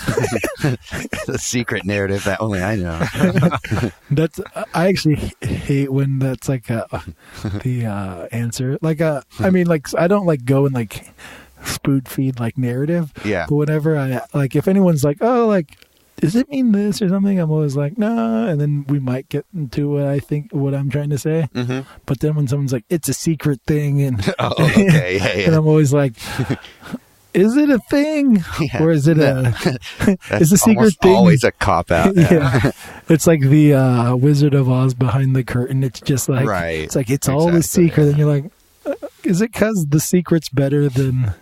The secret narrative that only I know. I actually hate when that's like the answer. Like I mean, like I don't like go and like spoon feed like narrative. Yeah. But whenever I like, if anyone's like, oh, like, does it mean this or something? I'm always like, no, and then we might get into what I'm trying to say. Mm-hmm. But then when someone's like, it's a secret thing, and okay, yeah. And I'm always like, is it a thing, or is it is a secret thing? Always a cop out. Yeah. It's like the Wizard of Oz behind the curtain. It's just like it's like it's all the secret, and you're like, is it because the secret's better than?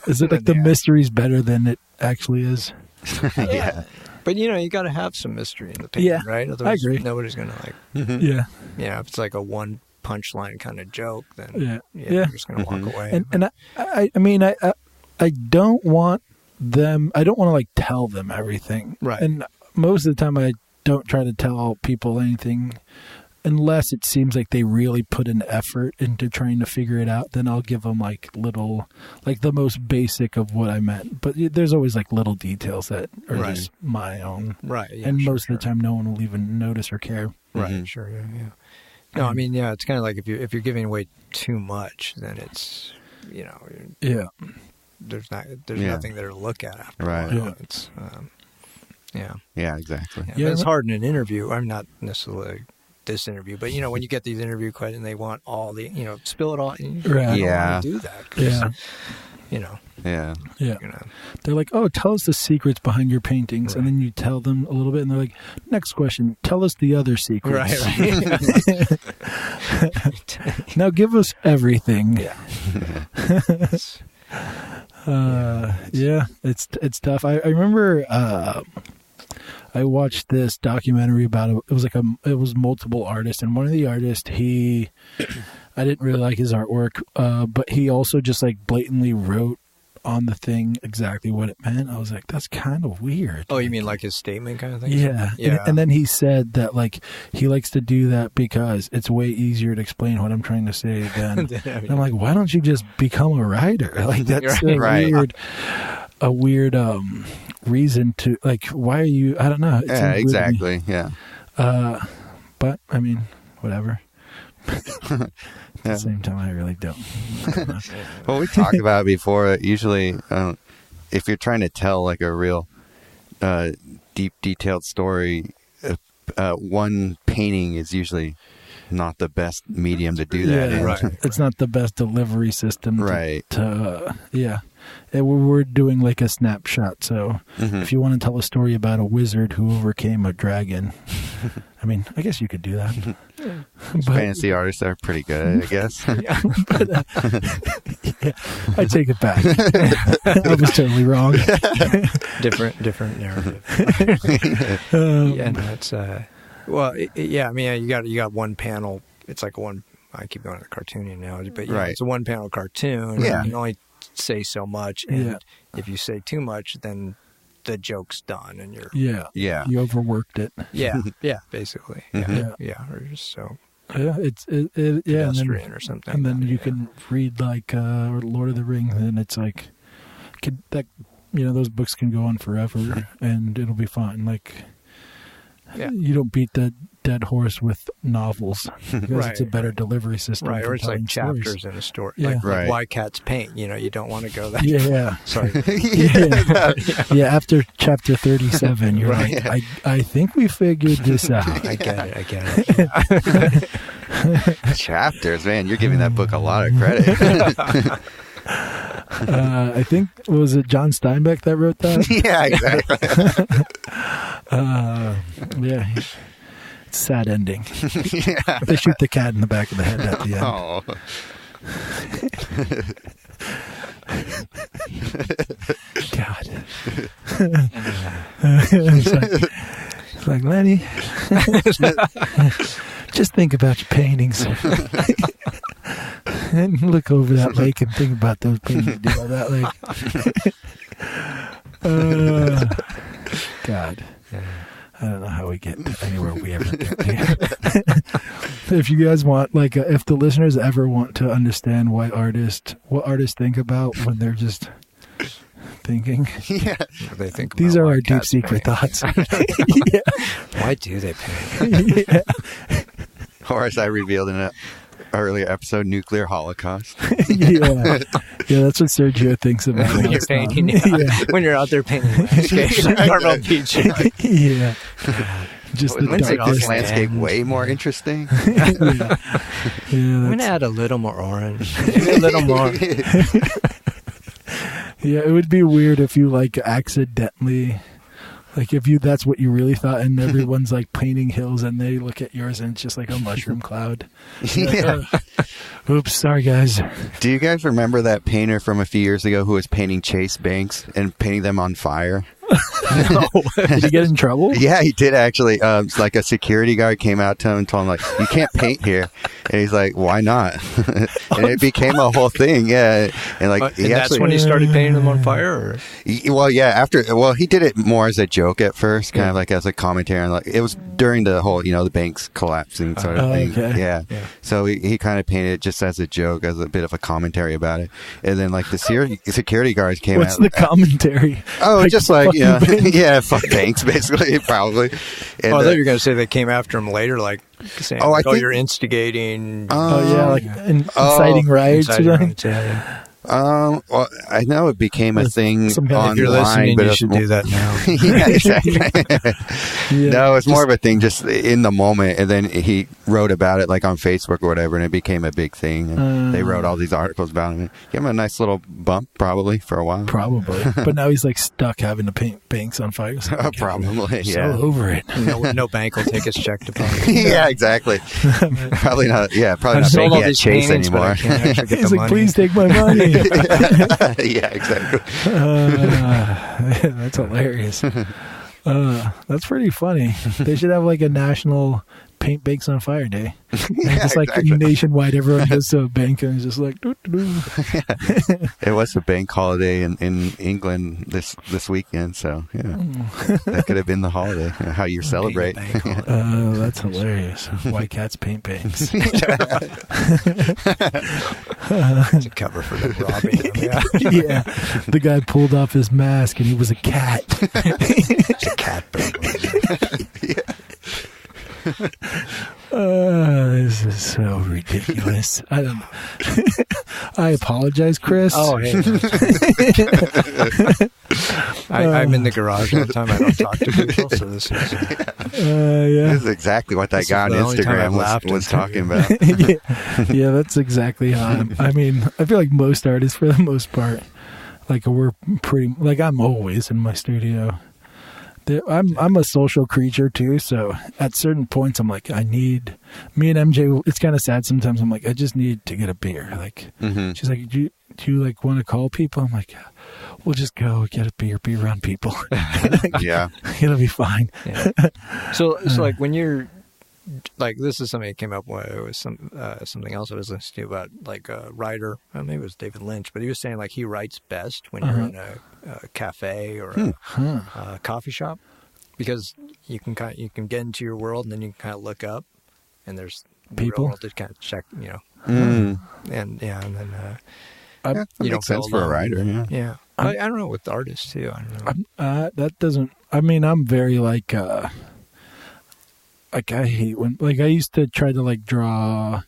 Is it like the mystery's better than it actually is? Yeah. But you got to have some mystery in the painting, right? Otherwise, I agree. Nobody's gonna like. Mm-hmm. Yeah. If it's like a one punchline kind of joke, then you're just gonna walk away. And I mean I don't want them. I don't want to like tell them everything. Right. And most of the time, I don't try to tell people anything unless it seems like they really put an effort into trying to figure it out. Then I'll give them like little, like the most basic of what I meant. But there's always like little details that are just my own. Right. Yeah, and most of the time, no one will even notice or care. Right. Mm-hmm. Sure. Yeah. No, I mean, it's kind of like if you're giving away too much, then it's there's nothing there to look at after. Right. Yeah. It's Yeah, exactly. Yeah, it's hard in an interview. I'm not necessarily this interview, but when you get these interview questions, they want all the spill it all. And you don't want to do that. They're like, oh, tell us the secrets behind your paintings, and then you tell them a little bit, and they're like, next question, tell us the other secrets. Right. Now give us everything. It's tough. I remember I watched this documentary about it. It was multiple artists, and one of the artists, I didn't really like his artwork, but he also just like blatantly wrote on the thing exactly what it meant. I was like, that's kind of weird. Oh, you mean like his statement kind of thing? Yeah. Yeah. And then he said that like he likes to do that because it's way easier to explain what I'm trying to say than. And I'm like, why don't you just become a writer? Like that's a weird reason to like. Why are you? I don't know. Yeah, exactly. Yeah. But I mean, whatever. At the same time, I really don't. Well, we talked about it before. Usually, if you're trying to tell like a real deep, detailed story, one painting is usually not the best medium to do that in. Right. It's not the best delivery system. Right. We're doing like a snapshot. So if you want to tell a story about a wizard who overcame a dragon, I mean, I guess you could do that. Fantasy artists are pretty good, I guess. I take it back. I was totally wrong. different narrative. It's well, I mean, you got one panel. It's like one. I keep going to the cartoony analogy, but it's a one panel cartoon. Yeah, you can only say so much, and if you say too much, then the joke's done, and you're you overworked it. Basically, or just so. It's pedestrian or something. And then you can read like Lord of the Rings, and it's like those books can go on forever, and it'll be fine. Like you don't beat the dead horse with novels because it's a better delivery system. Right, or it's like chapters stories. in a story. Yeah. Like why cats paint. You don't want to go that. Yeah. Sorry. After chapter 37, you're like, I think we figured this out. I get it. Chapters, man, you're giving that book a lot of credit. I think, was it John Steinbeck that wrote that? Yeah, exactly. It's a sad ending. They shoot the cat in the back of the head at the end. Oh. God. It's like, Lenny, just think about your paintings. And look over that lake and think about those paintings you do by that lake. God. I don't know how we get anywhere we ever get here. If you guys want, like, if the listeners ever want to understand what artists think about when they're just thinking, they think these about are our deep secret thoughts. Why do they paint? Or as I revealed in an earlier episode, nuclear holocaust. Yeah, that's what Sergio thinks about when you're painting. When you're out there painting landscapes, Carmel Beach. Yeah. Just wouldn't make this landscape way more interesting? I'm going to add a little more orange. Maybe a little more. Yeah, it would be weird if you like accidentally, like if that's what you really thought, and everyone's like painting hills, and they look at yours and it's just like a mushroom cloud. Like, oops, sorry guys. Do you guys remember that painter from a few years ago who was painting Chase banks and painting them on fire? No. Did he get in trouble? Yeah, he did actually. Like a security guard came out to him and told him, like, you can't paint here. And he's like, why not? And it became a whole thing. Yeah. And like, that's when he started painting them on fire? Or? He did it more as a joke at first, kind of like as a commentary. And like, it was during the whole, the banks collapsing sort of thing. Okay. Yeah. So he kind of painted it just as a joke, as a bit of a commentary about it. And then like the security guards came out. What's the commentary? Oh, like, just like, fuck banks, basically, probably. And, I thought you were going to say they came after him later, like saying, you're instigating. Like inciting riots. Well, I know it became a thing online. If you're listening, you should do that now. Yeah, exactly. No, it's more of a thing just in the moment, and then he wrote about it like on Facebook or whatever, and it became a big thing. And they wrote all these articles about him. Gave him a nice little bump, probably, for a while. Probably. But now he's like stuck having to paint banks on fire. Probably, so over it. No bank will take his check deposit. Yeah, exactly. Probably not. Yeah, probably not banking at Chase anymore. He's like, please take my money. Yeah, exactly. That's hilarious. That's pretty funny. They should have like a national paint banks on fire day. Yeah, just like exactly. Nationwide, everyone goes to a bank and is just like, doo-doo-doo. It was a bank holiday in England this weekend, so yeah, that could have been the holiday. How you celebrate? That's hilarious. White cats paint banks. It's a cover for them robbing them. Yeah. Yeah, the guy pulled off his mask and he was a cat. It's a cat burglar. This is so ridiculous. I don't know. I apologize, Chris. Oh, hey. I'm in the garage all the time. I don't talk to people, so this is... yeah. This is exactly what that guy on Instagram was talking about. Yeah, that's exactly how I mean, I feel like most artists, for the most part, like we're pretty, like I'm always in my studio. I'm a social creature too, so at certain points I'm like, me and MJ, it's kind of sad sometimes. I'm like, I just need to get a beer. Like, she's like, do you like want to call people? I'm like, we'll just go get a beer, be around people. Yeah, it'll be fine. Yeah. So like when you're like, this is something that came up when it was something else I was listening to about like a writer. Maybe it was David Lynch, but he was saying like he writes best when you're in a cafe or a coffee shop, because you can get into your world and then you can kind of look up and there's the people real world to kind of check, and then you don't sense for a writer. Yeah. I don't know with artists too. I don't know. that doesn't. I mean, I'm very like I hate when, like, I used to try to like draw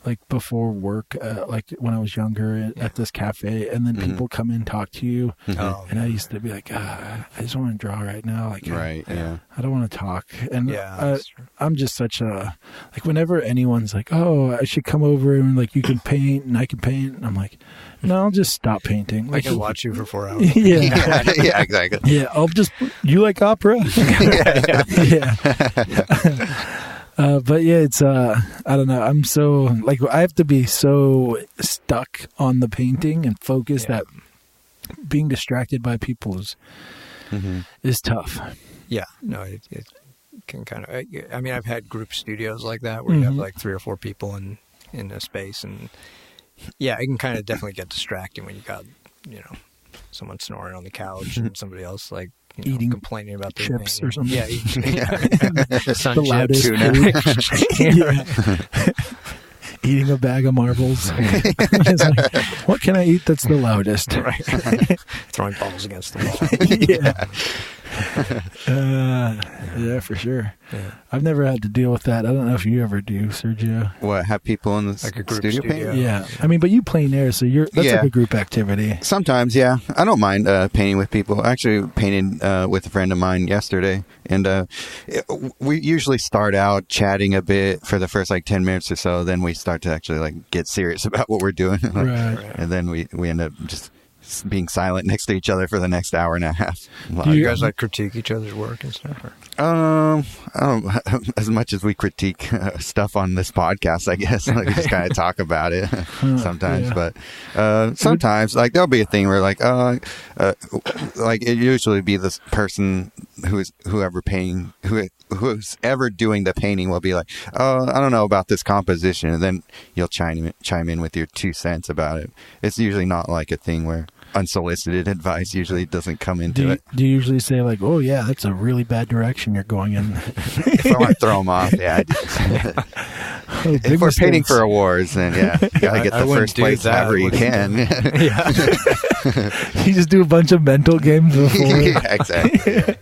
like before work, like when I was younger at this cafe, and then people come in and talk to you, and I used to be like, I just want to draw right now, like, right, I don't want to talk, and that's true. I'm just such a, like, whenever anyone's like, oh, I should come over and like you can paint and I can paint, and I'm like, no, I'll just stop painting. Like, I can watch you for 4 hours. Yeah, yeah, exactly. Yeah, you like opera? Yeah. But yeah, it's I don't know. I'm so like, I have to be so stuck on the painting and focused that being distracted by people is tough. Yeah, no, it can kind of. I mean, I've had group studios like that where you have like 3 or 4 people in a space, and yeah, it can kind of definitely get distracting when you got someone snoring on the couch and somebody else like. Eating complaining about their chips pain. or something. Yeah, sun the chips. Eating a bag of marbles. It's like, what can I eat that's the loudest? Right. Throwing balls against the wall. Yeah, for sure. Yeah. I've never had to deal with that. I don't know if you ever do, Sergio. What, have people in the like a group studio paint? Yeah. I mean, but you plein air, so that's like a group activity. Sometimes, yeah. I don't mind painting with people. I actually painted with a friend of mine yesterday, and we usually start out chatting a bit for the first like 10 minutes or so, then we start to actually like get serious about what we're doing. Right. And then we end up just being silent next to each other for the next hour and a half. Do you guys like critique each other's work and stuff? Or? I don't, as much as we critique stuff on this podcast, I guess. Like, we just kind of talk about it sometimes, but sometimes like there'll be a thing where like it usually be this person who's ever doing the painting will be like, I don't know about this composition, and then you'll chime in with your 2 cents about it. It's usually not like a thing where unsolicited advice usually doesn't come into it. Do you usually say like, oh yeah, that's a really bad direction you're going in? If I want to throw them off, yeah, I do. If we're painting for awards, then you gotta get the first place ever you can. You just do a bunch of mental games before. Yeah, exactly. Yeah.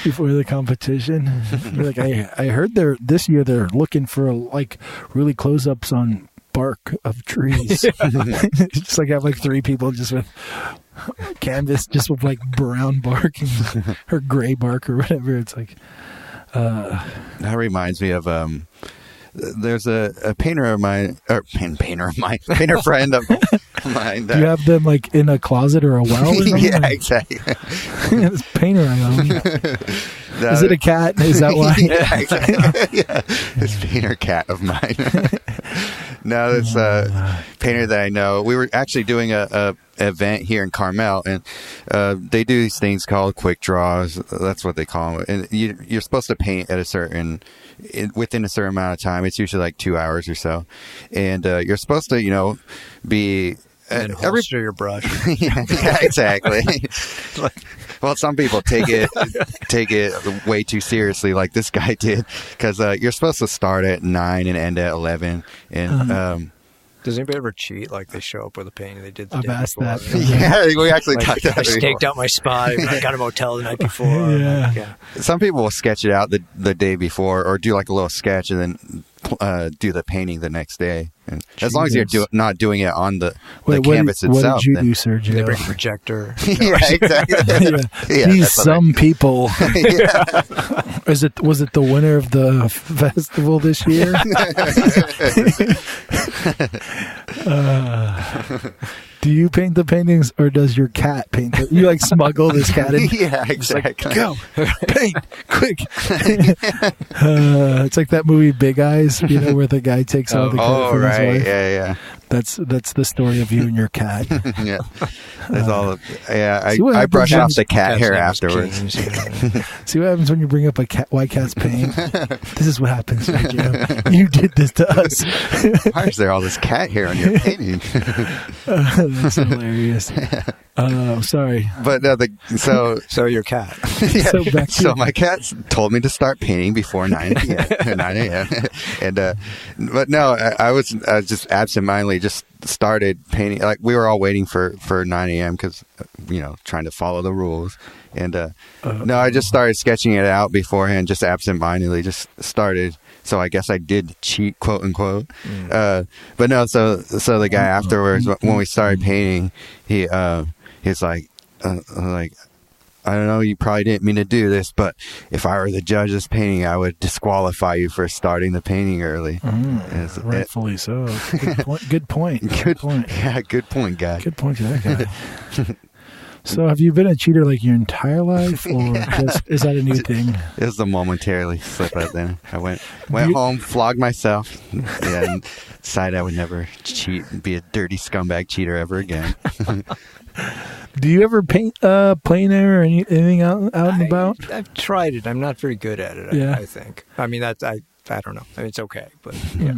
Before the competition. You're like, I heard this year they're looking for like really close-ups on bark of trees. Just like have like 3 people just with canvas, just with like brown bark or gray bark or whatever. It's like that reminds me of there's a painter of mine, or painter friend of mine. Do you have them like in a closet or a well? Or yeah, exactly. This painter I own. Is it a cat? Is that why? Yeah, exactly. Yeah. This painter cat of mine. No, it's a painter that I know. We were actually doing a event here in Carmel, and they do these things called quick draws. That's what they call them. And you're supposed to paint at within a certain amount of time. It's usually like 2 hours or so, and you're supposed to, be. And holster your brush. Yeah, exactly. Well, some people take it way too seriously, like this guy did, because you're supposed to start at 9 and end at 11. And does anybody ever cheat? Like they show up with a painting they did the day asked before? that. Yeah, we actually talked about I it. staked out my spot. I got a motel the night before. Yeah. Some people will sketch it out the day before, or do like a little sketch and then do the painting the next day. And as long as you're not doing it on the canvas itself. What did you do, Sergio? They bring a projector. Yeah, exactly. Yeah, these some people. Yeah. Was it the winner of the festival this year? Do you paint the paintings, or does your cat paint it? You smuggle this cat in? Yeah, exactly. Go, paint, quick. It's like that movie Big Eyes, where the guy takes all the credit from his wife. Yeah. That's the story of you and your cat. Yeah, that's all. I brush off the cat hair afterwards. See what happens when you bring up why cats paint? This is what happens, Sergio. You did this to us. Why is there all this cat hair on your painting? That's hilarious. Sorry, but so your cat. Yeah, so my cat told me to start painting before 9 p.m. 9 a.m. And but no, I was just absentmindedly just started painting. Like we were all waiting for 9 a.m. because trying to follow the rules. And no, I just started sketching it out beforehand, just absentmindedly, just started. So I guess I did cheat, quote unquote. But no, so the guy afterwards, when we started painting, he's like, I don't know, you probably didn't mean to do this, but if I were the judge of this painting, I would disqualify you for starting the painting early. Rightfully so. Good point. Good point. Yeah, good point, guy. Good point to that guy. So have you been a cheater your entire life, or is that a new thing? It was a momentarily slip up then. I went home, flogged myself, and decided I would never cheat and be a dirty scumbag cheater ever again. Do you ever paint plein air or anything out and about? I've tried it. I'm not very good at it, I think. I mean, I don't know. I mean, it's okay, but yeah.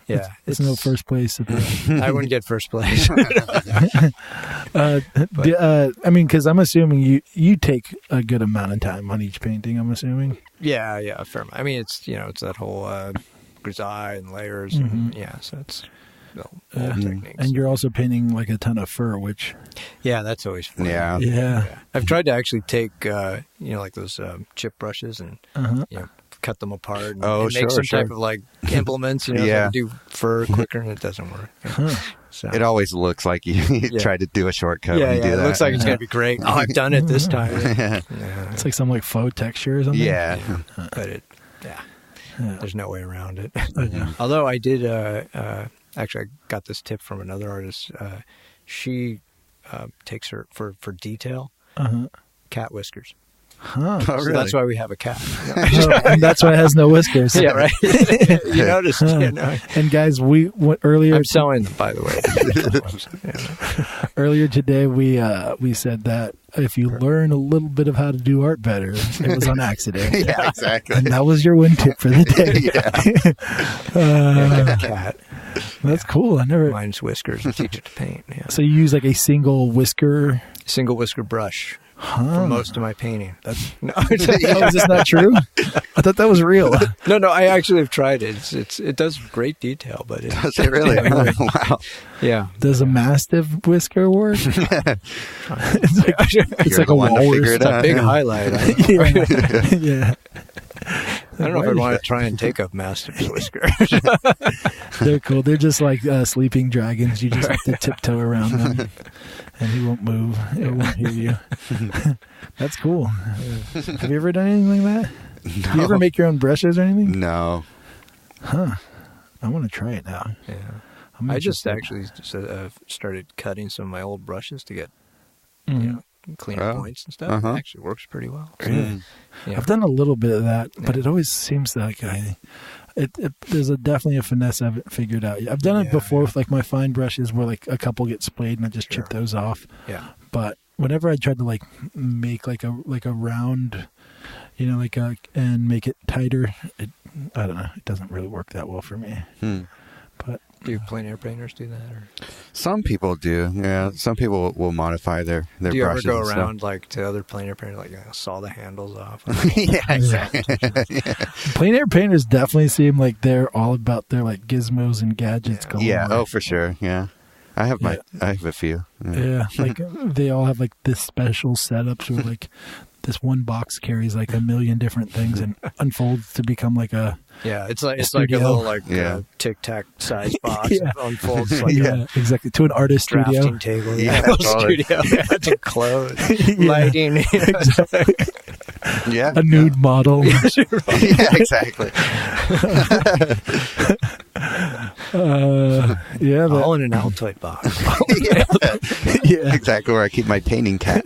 Yeah, it's no first place. I wouldn't get first place. I mean, because I'm assuming you take a good amount of time on each painting. I'm assuming. Yeah, fair. I mean, it's it's that whole grisaille and layers. And, so it's old techniques. And you're also painting a ton of fur, which that's always fun. Yeah. I've tried to actually take like those chip brushes and cut them apart and make some type of implements, to do fur quicker, and it doesn't work. So. It always looks like you tried to do a shortcut when you do that. It looks like it's going to be great. Oh, I've done it this time. It's like some faux texture or something. Yeah. But there's no way around it. Although I did, actually, I got this tip from another artist. She takes her for detail, cat whiskers. Huh. Oh, really? So that's why we have a cat. And that's why it has no whiskers. Yeah, right. You noticed. And guys, we went earlier. I'm selling them, by the way. Earlier today, we said that if you learn a little bit of how to do art better, it was on accident. Yeah, exactly. And that was your win tip for the day. Cat. That's cool. Mine's whiskers and teach it to paint. Yeah. So you use a single whisker brush. For most of my painting. No, is this not true? I thought that was real. No, I actually have tried it. It does great detail, but does it really? Wow. Yeah. Does a mastiff whisker work? It's like a walrus. It's a big highlight. Yeah. I don't know if I'd want to try and take up mastiff whiskers. They're cool. They're just like sleeping dragons. You just have to tiptoe around them, and he won't move. It won't hear you. That's cool. Have you ever done anything like that? No. Do you ever make your own brushes or anything? No. Huh. I want to try it now. Yeah. I just actually started cutting some of my old brushes to get cleaner points and stuff. It actually works pretty well. Really? I've done a little bit of that, but it always seems like there's definitely a finesse I haven't figured out yet. I've done it before with like my fine brushes where like a couple get splayed and I just chip those off. Yeah. But whenever I tried to like make like a round, and make it tighter, I don't know. It doesn't really work that well for me. But do plein air painters do that? Or? Some people do. Yeah. Some people will modify their brushes. Do you ever go around like to other plein air painters, like saw the handles off? Yeah, exactly. Plein air painters definitely seem like they're all about their like gizmos and gadgets going. Yeah. Oh, for sure. Yeah. I have a few. Yeah. Like they all have like this special setups where like this one box carries like a million different things and unfolds to become like a it's like a little Tic Tac size box. It unfolds like exactly to an artist drafting studio. table. Studio. To clothes, lighting. Exactly. Yeah, a nude model. Yeah, exactly. All in an Altoid box. Yeah, exactly where I keep my painting cat.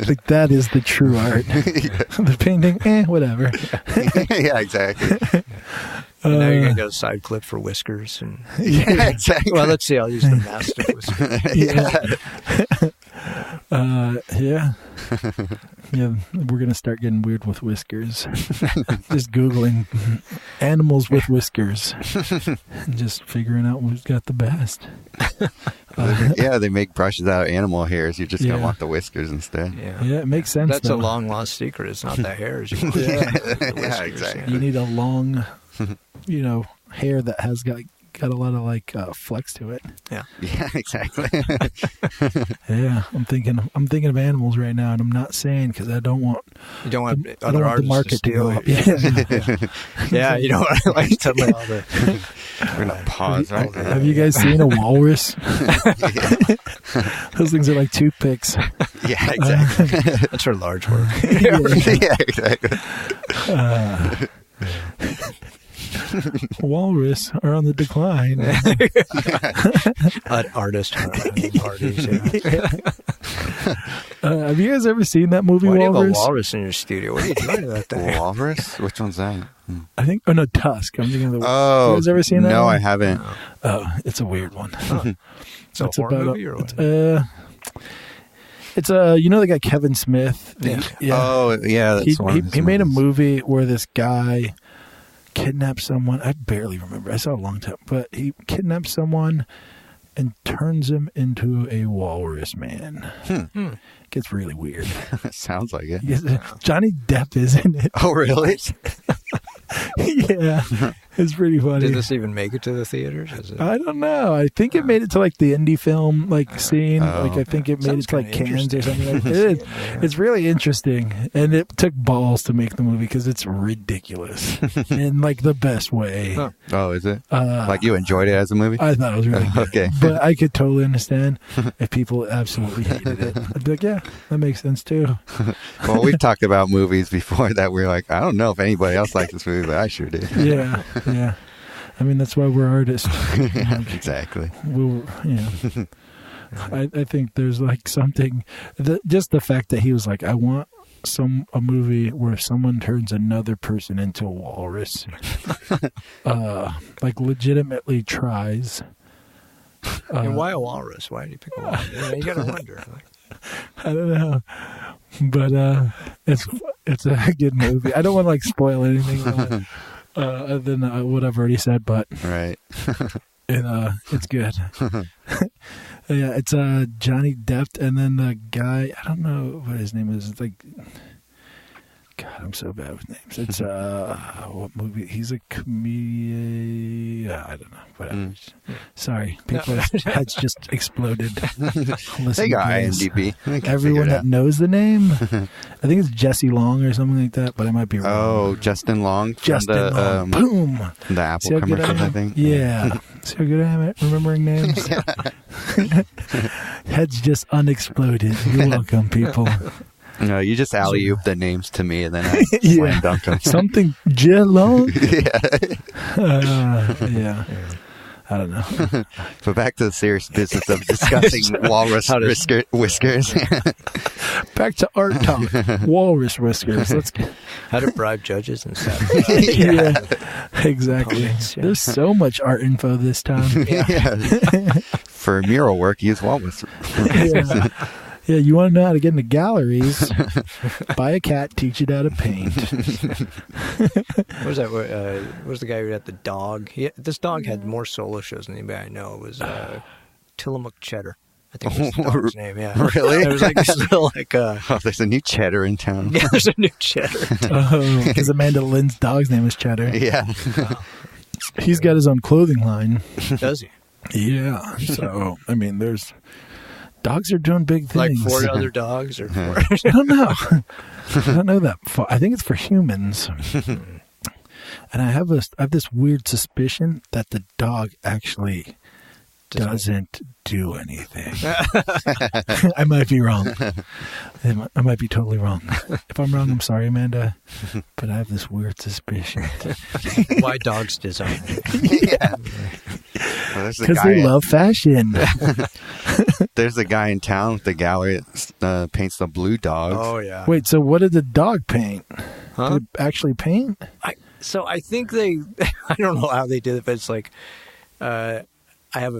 Like that is the true art. The painting, whatever. Yeah, exactly. And now you're gonna get a side clip for Whiskers, and exactly. Well, let's see. I'll use the master Whiskers. Yeah, we're gonna start getting weird with Whiskers. Just Googling animals with whiskers, and just figuring out who's got the best. They make brushes out of animal hairs. You're just gonna want the whiskers instead. Yeah, it makes sense. That's a long lost secret. It's not the hairs. You want. Yeah, exactly. You need a long, hair that has got a lot of like flex to it. Yeah, exactly. Yeah, I'm thinking of animals right now, and I'm not saying because I don't want the market to go up. Yeah, you don't want like suddenly all the. We're gonna pause right now. Have you guys seen a walrus? Those things are like toothpicks. Yeah, exactly. That's for large work. Yeah, exactly. Walrus are on the decline. Artist parties. Have you guys ever seen that movie? Why Walrus? do you have a walrus in your studio? What are you doing about that? Walrus? Which one's that? I think. Oh no, Tusk. I'm thinking of the. Oh, you guys ever seen that? No, one? I haven't. Oh, it's a weird one. It's a horror movie or what? It's the guy Kevin Smith. Yeah. Oh, yeah. That's he made a movie where this guy kidnaps someone. I barely remember. I saw it a long time, but he kidnaps someone and turns him into a walrus man. Gets really weird. Sounds like it. Johnny Depp is in it. Oh, really? Yeah, it's pretty funny. Did this even make it to the theaters? I don't know. I think it made it to like the indie film scene. Like I think it made it to like Cannes or something. Like it. It's really interesting, and it took balls to make the movie because it's ridiculous in like the best way. Oh, is it? Like you enjoyed it as a movie? I thought it was really good. Okay, but I could totally understand if people absolutely hated it. I'd be like, yeah, that makes sense too. Well, we've talked about movies before that we're like, I don't know if anybody else likes this movie, but I sure did. Yeah. I mean, that's why we're artists. Exactly. I think there's like something, just the fact that he was like, I want a movie where someone turns another person into a walrus, like legitimately tries. And why a walrus? Why did you pick a walrus? You gotta wonder. I don't know, but it's a good movie. I don't want to like spoil anything about other than what I've already said, but right. It's good. Yeah, it's Johnny Depp, and then the guy, I don't know what his name is. It's like, God, I'm so bad with names. It's what movie? He's a comedian. I don't know. Whatever. Sorry, people's heads just exploded. They got IMDb. Everyone that knows the name, I think it's Jesse Long or something like that, but I might be wrong. Oh, Justin Long. Justin Long. Boom. The Apple commercials, I think. Yeah. So good at it, remembering names. Heads just unexploded. You're welcome, people. No, you just alley-oop the names to me, and then I slam dunk them. Something J-Long? Yeah. Yeah. I don't know. But back to the serious business of discussing walrus whiskers. Back to art talk. Walrus whiskers. Let's get... How to bribe judges and stuff. Yeah, exactly. Opponents, yeah. There's so much art info this time. Yeah. For mural work, use walrus. Yeah, you want to know how to get into galleries? Buy a cat, teach it how to paint. What was that? What was the guy who had the dog? This dog had more solo shows than anybody I know. It was Tillamook Cheddar. I think was the dog's name. Yeah, Really? It was like this little There's a new Cheddar in town. Yeah, there's a new Cheddar. Oh, because Amanda Lynn's dog's name is Cheddar. Yeah. He's got his own clothing line. Does he? Yeah. So, I mean, dogs are doing big things. Like 4 other dogs or 4? I don't know. I don't know that. I think it's for humans. And I have this weird suspicion that the dog actually doesn't do anything. I might be wrong. I might be totally wrong. If I'm wrong, I'm sorry, Amanda. But I have this weird suspicion. Why dogs design? Yeah. Because they love fashion. There's a guy in town with the gallery that paints the blue dogs. Oh, yeah. Wait, so what did the dog paint? Huh? Did it actually paint? I think I don't know how they did it, but it's like, I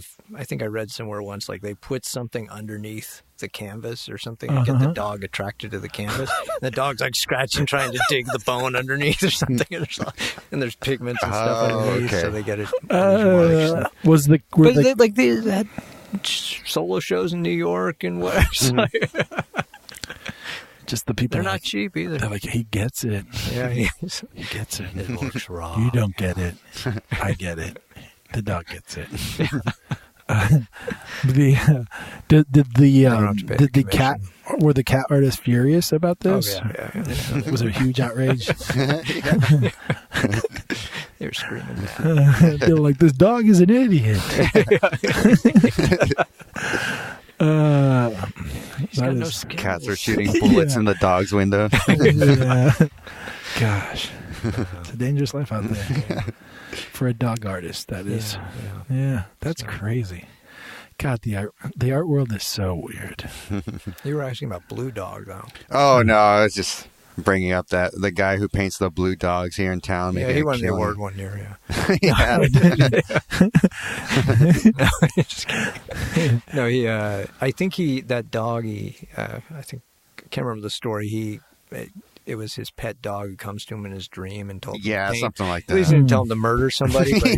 think I read somewhere once, like they put something underneath the canvas or something to get the dog attracted to the canvas. And the dog's like scratching, trying to dig the bone underneath or something. And there's pigments and stuff underneath, so they get it. They had solo shows in New York and what? Just the people. They're not cheap either. They're like, he gets it. Yeah, he gets it. It looks raw. You don't get it. I get it. The dog gets it. Did the cat, were the cat artists furious about this? Oh, yeah. Was it a huge outrage? They were screaming. They were like, this dog is an idiot. He's got no skills. Cats are shooting bullets in the dog's window. Yeah. Gosh. It's a dangerous life out there. For a dog artist, that is. Yeah, that's crazy. God, the art world is so weird. You were asking about Blue Dog, though. Oh, no, I was just bringing up that the guy who paints the blue dogs here in town. Yeah, he won the award one year, Yeah. Just kidding. No, I think that dog, I can't remember the story, it was his pet dog who comes to him in his dream and told him to paint. Something like that. At least he didn't tell him to murder somebody. But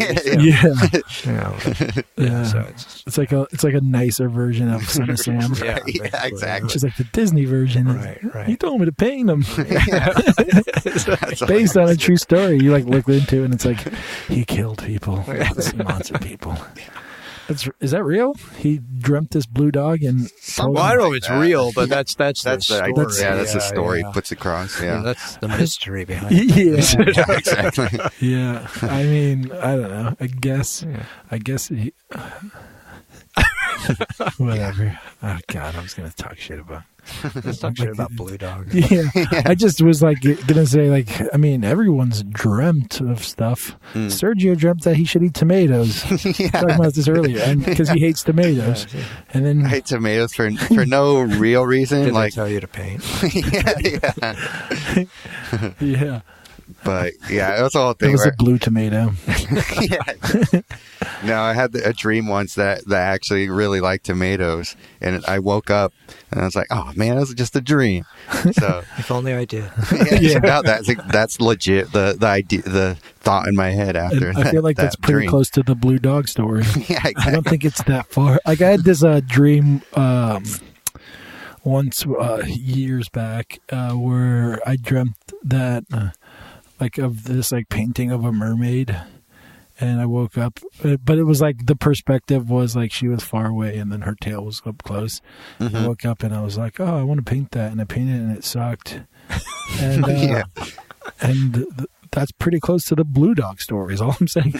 So it's like a nicer version of Son of Sam. Yeah, exactly. Which is like the Disney version. Right. He told me to paint him. Based on a true story. You look into it and it's like, he killed people. He monster people. Is that real? He dreamt this blue dog and... Well, I don't know if it's real, but that's the story. That's the story he puts across. Yeah, that's the mystery behind it. Yeah, exactly. Yeah, I mean, I don't know. I guess he... Whatever. Oh, God, I was going to talk shit about... Let's talk shit about Blue Dog. Yeah. I just was gonna say I mean, everyone's dreamt of stuff. Sergio dreamt that he should eat tomatoes. Talking about this earlier, and because he hates tomatoes. And then I hate tomatoes for no real reason. Did they tell you to paint? Yeah. But yeah, it was the whole thing. It was a blue tomato. Yeah. No, I had a dream once that I actually really liked tomatoes, and I woke up and I was like, "Oh man, that was just a dream." So if only I did. No, that's legit. The idea, the thought in my head after. And I feel like that's pretty close to the blue dog story. Yeah, exactly. I don't think it's that far. I had this dream once years back where I dreamt that. Of this painting of a mermaid, and I woke up, but it was the perspective was she was far away and then her tail was up close. Mm-hmm. I woke up and I was like, oh, I want to paint that, and I painted it and it sucked. And that's pretty close to the blue dog story is all I'm saying.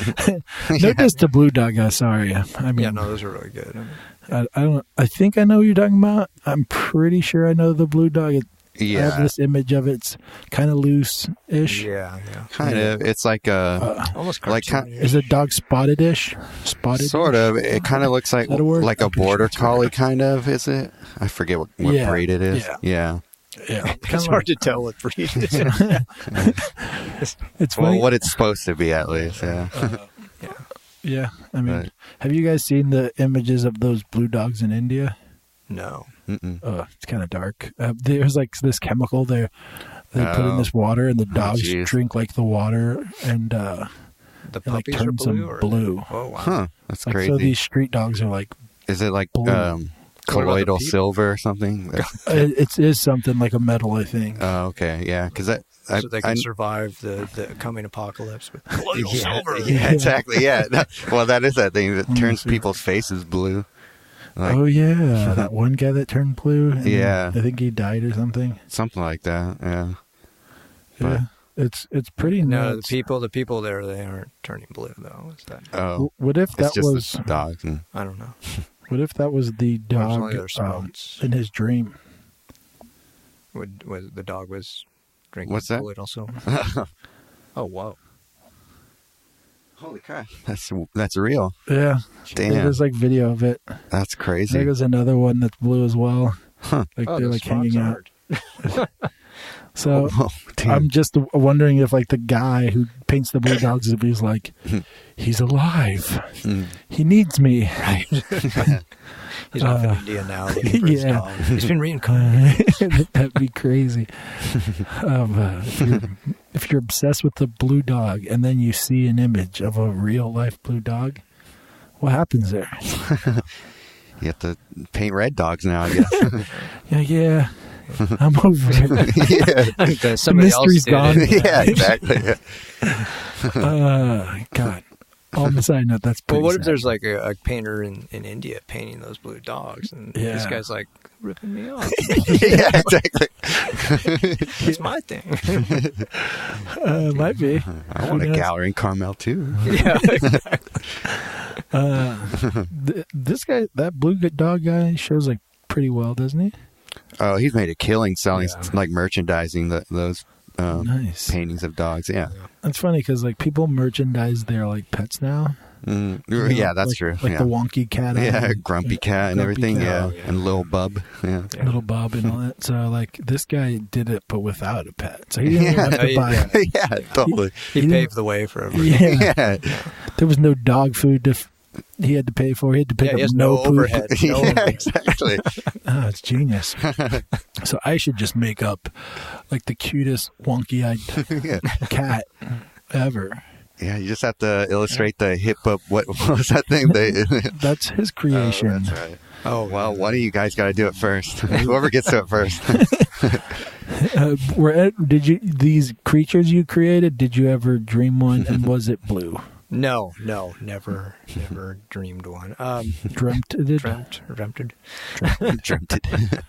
No diss to blue dog, sorry. I mean, no, those are really good. I think I know what you're talking about. I'm pretty sure I know the blue dog. Yeah. I have this image of it's kind of loose-ish. Yeah. Kind of. It's like Almost like cartoonish. Is the dog spotted-ish? Spotted? sort of. It kind of looks like that a word? like a I'm pretty border sure it's a collie, word. kind of. Is it? I forget what breed it is. Yeah. It's hard to tell what breed it is. It's Well, funny. what it's supposed to be, at least. Yeah. Yeah, I mean, But- have you guys seen the images of those blue dogs in India? No. Mm-mm. It's kind of dark. There's like this chemical they put in this water, and the dogs geez. drink like the water, and The it like puppies are turns blue? them Or blue. Oh, wow. Huh. That's Like crazy. so, these street dogs are like Is it like blue. What about the colloidal people? silver or something? it is something like a metal, I think. Oh, okay. Yeah. Because So they can survive the coming apocalypse with colloidal silver. Yeah, exactly. Yeah. Well, that is that thing that turns people's faces blue. Like, Oh yeah, that one guy that turned blue. and Yeah. I think he died or something. something like that. Yeah. Yeah, it's pretty No, nuts. the people there, they aren't turning blue though. Is that? Oh, What if it's that just was? the dogs. And, I don't know. What if that was the dog only their spots. in his dream? Was the dog was drinking What's that? colloidal silver? Oh, whoa. holy crap! That's real. Yeah, Damn. there's like video of it. That's There crazy. goes another one that's blue as well. Huh. Like Oh, they're the like hanging spots out. are- So Oh, damn. I'm just wondering if like the guy who paints the blue dogs, if he's like, he's alive. Mm. He needs me. He's off in India now looking for his yeah. dog. He's been reincarnated. That'd be crazy. If you're obsessed with the blue dog and then you see an image of a real life blue dog, what happens there? You have to paint red dogs now, I guess. Yeah. I'm over it. yeah. Somebody mystery's else did it. gone. Yeah, exactly. God. On the side note, that's Well, pretty what if sad. there's like a painter in India painting those blue dogs, and this Yeah. guy's like ripping me off? yeah, exactly. It's my thing. Might be. I want Who a knows? gallery in Carmel too. Yeah. This guy, that blue dog guy, shows like pretty well, doesn't he? Oh, he's made a killing selling Yeah. like merchandising those Nice. paintings of dogs. Yeah, That's funny because like people merchandise their like pets now. mm, You know, yeah, that's like, true. Like yeah, the wonky cat. yeah, grumpy cat and Grumpy everything. cat. Yeah. Oh, yeah. And little bub. Yeah, Yeah. Little Bob and all that. So like this guy did it, but without a pet. So he didn't even Yeah. have to buy it. yeah, totally. He He paved the way for everyone. Yeah. Yeah, There was no dog food he had to pay for. He had to pick Yeah, up he has no no poop. overhead. No yeah, exactly. Oh, it's genius. So I should just make up like the cutest wonky-eyed yeah. cat ever. Yeah, you just have to illustrate the hip up. What was that thing? That's his creation. That's right. Oh, Well, one of you guys got to do it first. Whoever gets to it first. These creatures you created, did you ever dream one, and was it blue? No, never dreamed one. Dreamt it? Dreamt it. Dreamt it.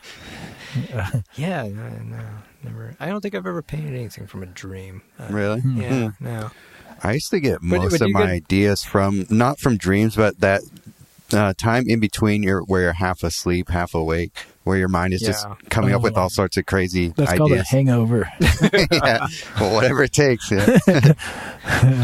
Yeah, no, never. I don't think I've ever painted anything from a dream. Really? Yeah, no. I used to get But most of you my get- ideas from not from dreams, but that time in between where you're half asleep, half awake, where your mind is just Yeah. coming up with Oh. all sorts of crazy That's called a ideas. hangover. Yeah, well, whatever it takes. Yeah.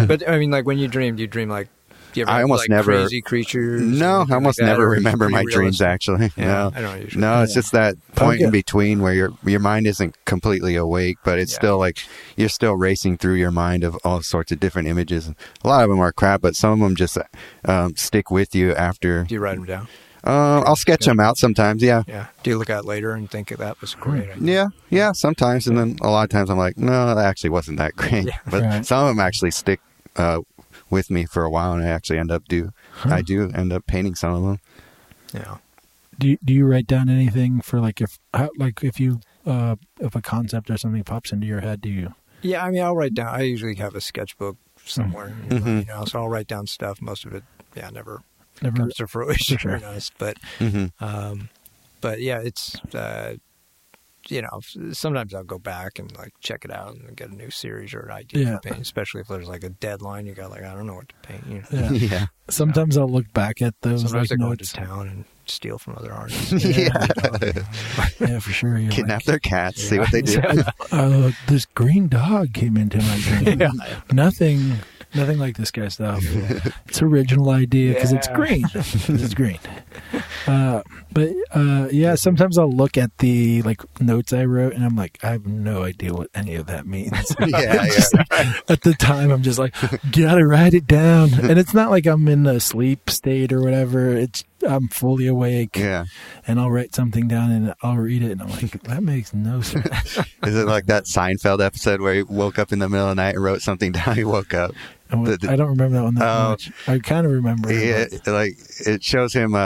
But I mean, like when you dream, do you dream like? Do you ever I have, almost like, never- crazy creatures. or No, anything I almost like that, never or is it remember pretty my dreams. realistic? Actually, Yeah, no. I don't usually. No, it's just that point Okay. in between where your mind isn't completely awake, but it's Yeah. still like you're still racing through your mind of all sorts of different images. A lot of them are crap, but some of them just stick with you after. Do you write them down? I'll sketch them out sometimes. Yeah. Yeah. Do you look at it later and think that was a great? idea? Yeah, sometimes, and then a lot of times I'm like, no, that actually wasn't that great. Yeah. But Right. some of them actually stick with me for a while, and I actually end up painting some of them. Yeah. Do you write down anything for like if you if a concept or something pops into your head? Do you? Yeah, I mean, I'll write down. I usually have a sketchbook somewhere, Mhm. you know, so I'll write down stuff. Most of it, never Never. comes to fruition, For sure. to be honest. But, Mm-hmm. but yeah, it's, you know, sometimes I'll go back and like check it out and get a new series or an idea Yeah. to paint, especially if there's like a deadline. You got like, I don't know what to paint. You know? Yeah. Yeah. Sometimes I'll look back at those Sometimes I like go notes. into town and steal from other artists. Yeah, for sure. You're Kidnap their cats, see what they do. This green dog came into my dream. Nothing like this guy's stuff. It's original idea because it's green. It's green. But sometimes I'll look at the like notes I wrote and I'm like, I have no idea what any of that means. At the time, I'm just like, gotta write it down. And it's not like I'm in a sleep state or whatever. I'm fully awake. Yeah. And I'll write something down and I'll read it and I'm like, that makes no sense. Is it like that Seinfeld episode where he woke up in the middle of the night and wrote something down? He woke up. I don't remember that one that much. I kind of remember it. Like it shows him.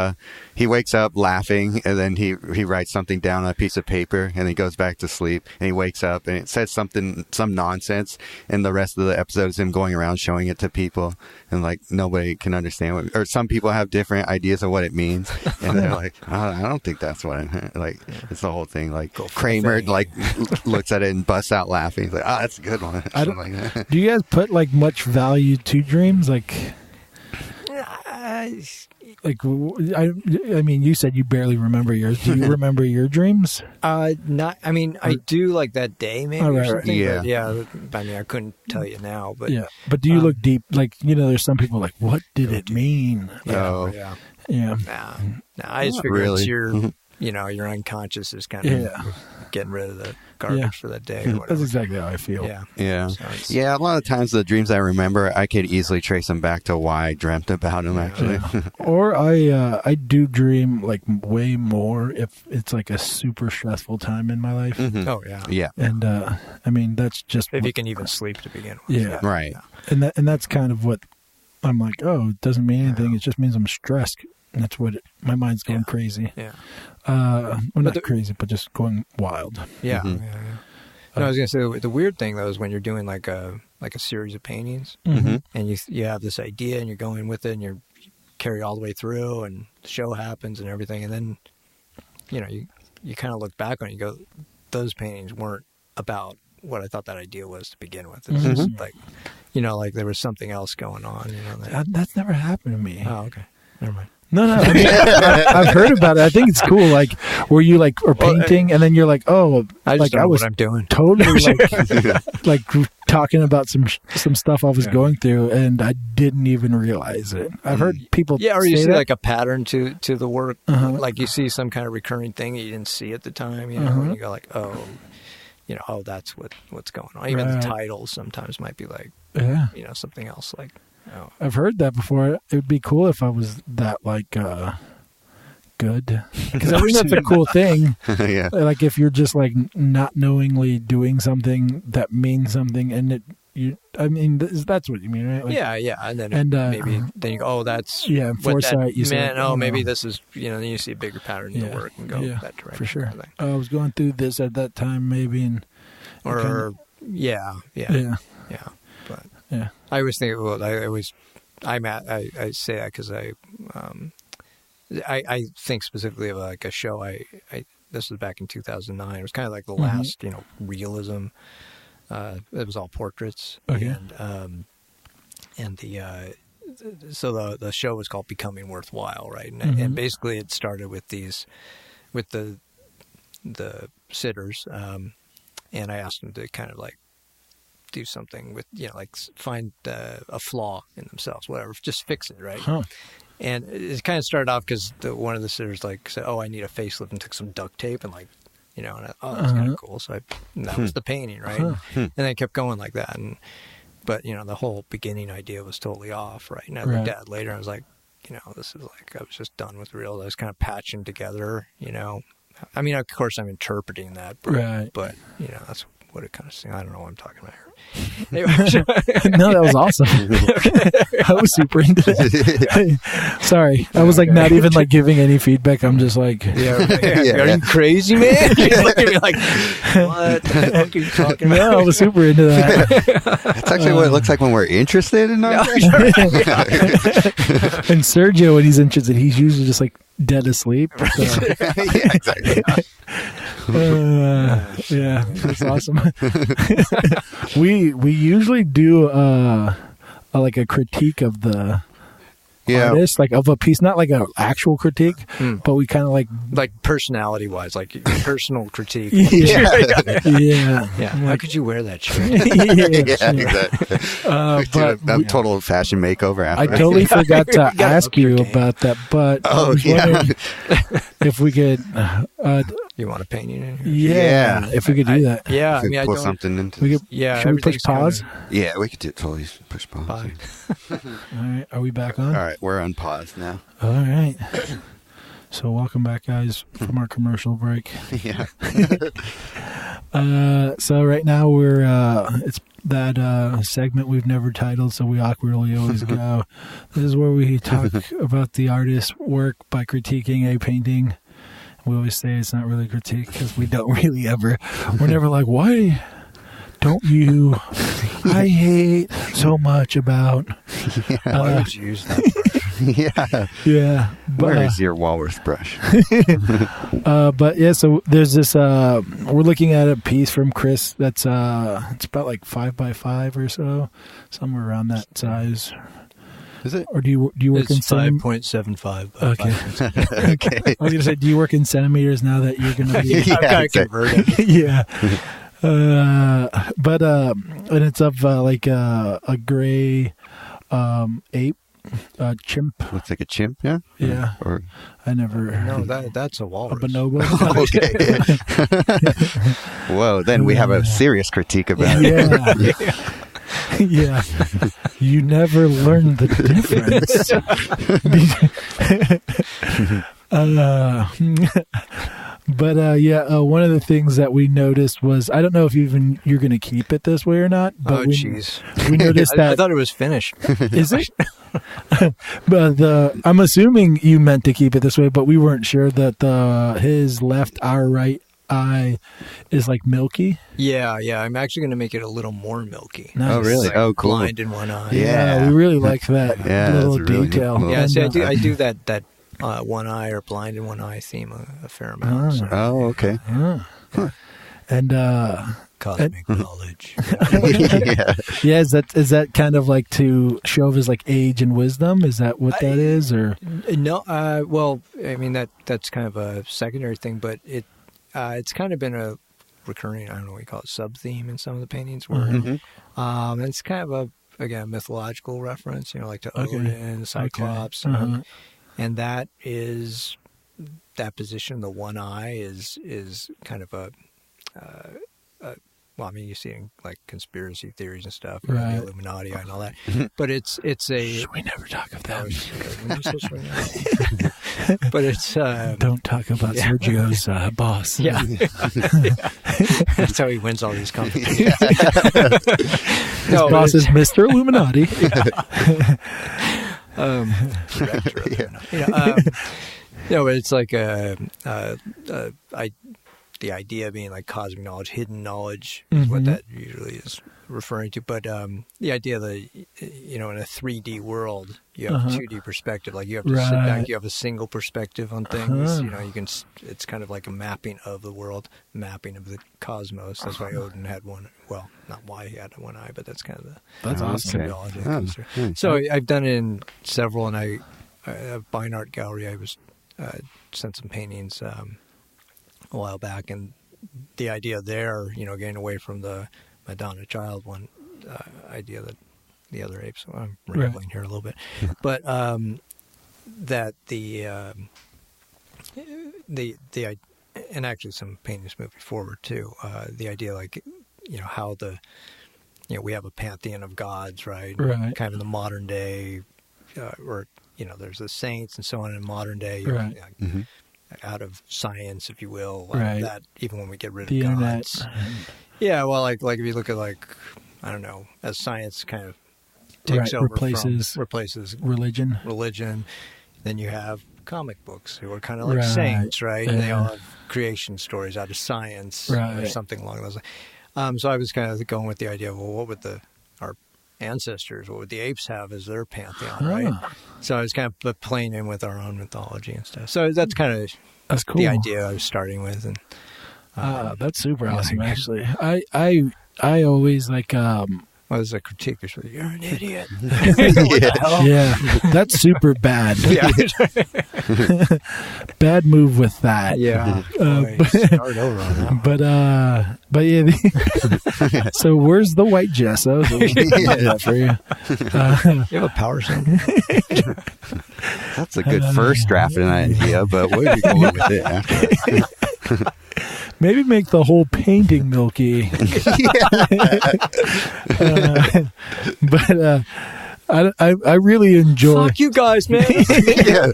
He wakes up laughing, and then he writes something down on a piece of paper, and he goes back to sleep. And he wakes up, and it says some nonsense. And the rest of the episode is him going around showing it to people, and like nobody can understand or some people have different ideas of what it means, and they're like, I don't think that's what it meant. Like it's the whole thing. Like Kramer looks at it and busts out laughing. He's like, that's a good one. Do you guys put like much value to dreams? I mean, you said you barely remember yours. Do you remember your dreams? Not. I mean, I do like that day, maybe. Right, or something. Yeah. But yeah. I mean, I couldn't tell you now, but yeah. But do you look deep? Like, there's some people like, what did it mean? Yeah. Nah, I just figure it's your, your unconscious is kind of getting rid of the garbage for that day. Or whatever. That's exactly how I feel. Yeah. So A lot of times the dreams I remember, I could easily trace them back to why I dreamt about them, actually. Yeah. Or I do dream like way more if it's like a super stressful time in my life. Mm-hmm. Oh, yeah. Yeah. And I mean, that's just if you can even sleep to begin with. Yeah. Right. And that's kind of what I'm like, it doesn't mean anything. It just means I'm stressed. And that's what my mind's going crazy. Yeah. Well, not crazy, but just going wild. Yeah. Mm-hmm. Yeah. No, I was gonna say the weird thing though is when you're doing like a series of paintings, Mm-hmm. and you have this idea and you're going with it and you carry all the way through and the show happens and everything, and then you kind of look back on it and you go, those paintings weren't about what I thought that idea was to begin with. It's just like like there was something else going on. That's never happened to me. Oh, okay, never mind. No. I mean, I've heard about it. I think it's cool. Like where you like are painting, and then you're like, I just don't know what I'm doing. Totally like talking about some stuff I was going through, and I didn't even realize it. I've heard people. Yeah, or you say see that. like a pattern to the work, like you see some kind of recurring thing that you didn't see at the time. And you go like, that's what's going on. Even the titles sometimes might be like, something else like. Oh. I've heard that before. It would be cool if I was that like good, because I think that's a cool thing. Yeah. Like if you're just like not knowingly doing something that means something, and that's what you mean, right? Like, yeah, and then maybe then you go, that's foresight. You meant. Maybe this is then you see a bigger pattern in the work and go that direction. For sure. I was going through this at that time, maybe, and but. Yeah. I always think. Well, I say that because I think specifically of like a show. This was back in 2009. It was kind of like the last realism. It was all portraits. Okay. And the show was called Becoming Worthwhile, right? And basically it started with the sitters, and I asked them to kind of like do something with like find a flaw in themselves, whatever, just fix it, right? And it kind of started off because one of the sitters like said, I need a facelift, and took some duct tape and like and that's kind of cool. So that was the painting, right? And then it kept going like that, but the whole beginning idea was totally off, right? And I looked at it later and I was like, this is like, I was just done with reels. I was kind of patching together, I mean, of course I'm interpreting that, but that's what it kind of seems. I don't know what I'm talking about here. No, that was awesome. I was super into that. Sorry, I was like not even like giving any feedback. I'm just like, are you crazy, man? You're looking at me like, what the fuck are you talking about? No, I was super into that. That's actually what it looks like when we're interested in our And Sergio, when he's interested, he's usually just like dead asleep. So. Yeah, exactly. Yeah, that's awesome. We usually do like a critique of the artist, like of a piece, not like an actual critique, but we kind of like personality wise, like personal critique. Yeah. How could you wear that shirt? Exactly. A total fashion makeover. I totally forgot to ask you about that, but I was wondering if we could. You want a painting in here? Yeah, if we could do that. Yeah, I mean, I pull something into. Should we push pause? Yeah, we could totally push pause. All right, are we back on? All right, we're on pause now. All right. So welcome back, guys, from our commercial break. Yeah. So right now we're it's that segment we've never titled, so we awkwardly always go. This is where we talk about the artist's work by critiquing a painting. We always say it's not really critique because we don't really ever. We're never like, why don't you? I hate so much about. Why would you use that? Yeah. Where is your walrus brush? But yeah, so there's this. We're looking at a piece from Chris that's it's about like 5x5 or so, somewhere around that size. Is it? Or do you work in 5.75? Okay. Okay. I was gonna say, do you work in centimeters now that you're gonna be? I've got to convert it. Yeah. But and it's of like a gray ape, chimp. Looks like a chimp, yeah. Yeah. Or I never. No, that's a walrus. A bonobo. Okay. Whoa. Then we have a serious critique about it. Yeah. Yeah, you never learn the difference. But one of the things that we noticed was, I don't know if you're going to keep it this way or not. But we noticed that I thought it was finished. Is it? But I'm assuming you meant to keep it this way, but we weren't sure that his left, our right eye is like milky. Yeah. I'm actually going to make it a little more milky. Nice. Oh, really? Like oh, cool. Blind in one eye. Yeah, we really like that little really detail. Cool. Yeah, see, I do that one eye or blind in one eye theme a fair amount. So. Oh, okay. And cosmic knowledge. Yeah, is that kind of like to show his like age and wisdom? Is that what that is, or no? Well, I mean that's kind of a secondary thing, but it's kind of been a recurring, I don't know what you call it, sub-theme in some of the paintings where it's kind of a mythological reference, like to Odin, Cyclops, and that is that position, the one eye is kind of well, I mean, you see it in like conspiracy theories and stuff, right. The Illuminati and all that. But it's a. Should we never talk of that? But it's don't talk about Sergio's boss. Yeah, that's how he wins all these companies. His boss is Mr. Illuminati. But it's like the idea being like cosmic knowledge, hidden knowledge is what that usually is referring to. But the idea that, in a 3D world, you have a 2D perspective. Like you have to sit back, you have a single perspective on things. You can. It's kind of like a mapping of the world, mapping of the cosmos. That's why Odin had one. Well, not why he had one eye, but that's kind of the awesome. symbology that comes through. So I've done it in several, and I a fine art gallery. I was sent some paintings a while back, and the idea there, getting away from the Madonna child one idea that the other apes. So I'm rambling here a little bit, but that the and actually some paintings moving forward too. The idea, like how we have a pantheon of gods, right? Right. Kind of in the modern day, or there's the saints and so on in modern day. Right. Out of science, if you will, right. That even when we get rid the of internet. gods. Yeah, well, like if you look at I don't know, as science kind of takes over, replaces religion, then you have comic books who are kind of like saints, right? Yeah. And they all have creation stories out of science or something along those lines. So I was kind of going with the idea of, well, what would our ancestors, what would the apes have as their pantheon, right? So I was kind of playing in with our own mythology and stuff. So that's kind of cool. The idea I was starting with, and that's super awesome. Actually, I always like. Well, Well, there's a critique. You're an idiot. Yeah, that's super bad. Yeah. Bad move with that. Yeah. Start over on that. But yeah. So where's the white gesso? So we can do that for you. You have a power cylinder. That's a good first drafting idea, but where are you going with it after? Maybe make the whole painting milky. But I really enjoy. Fuck you guys, man. Yeah.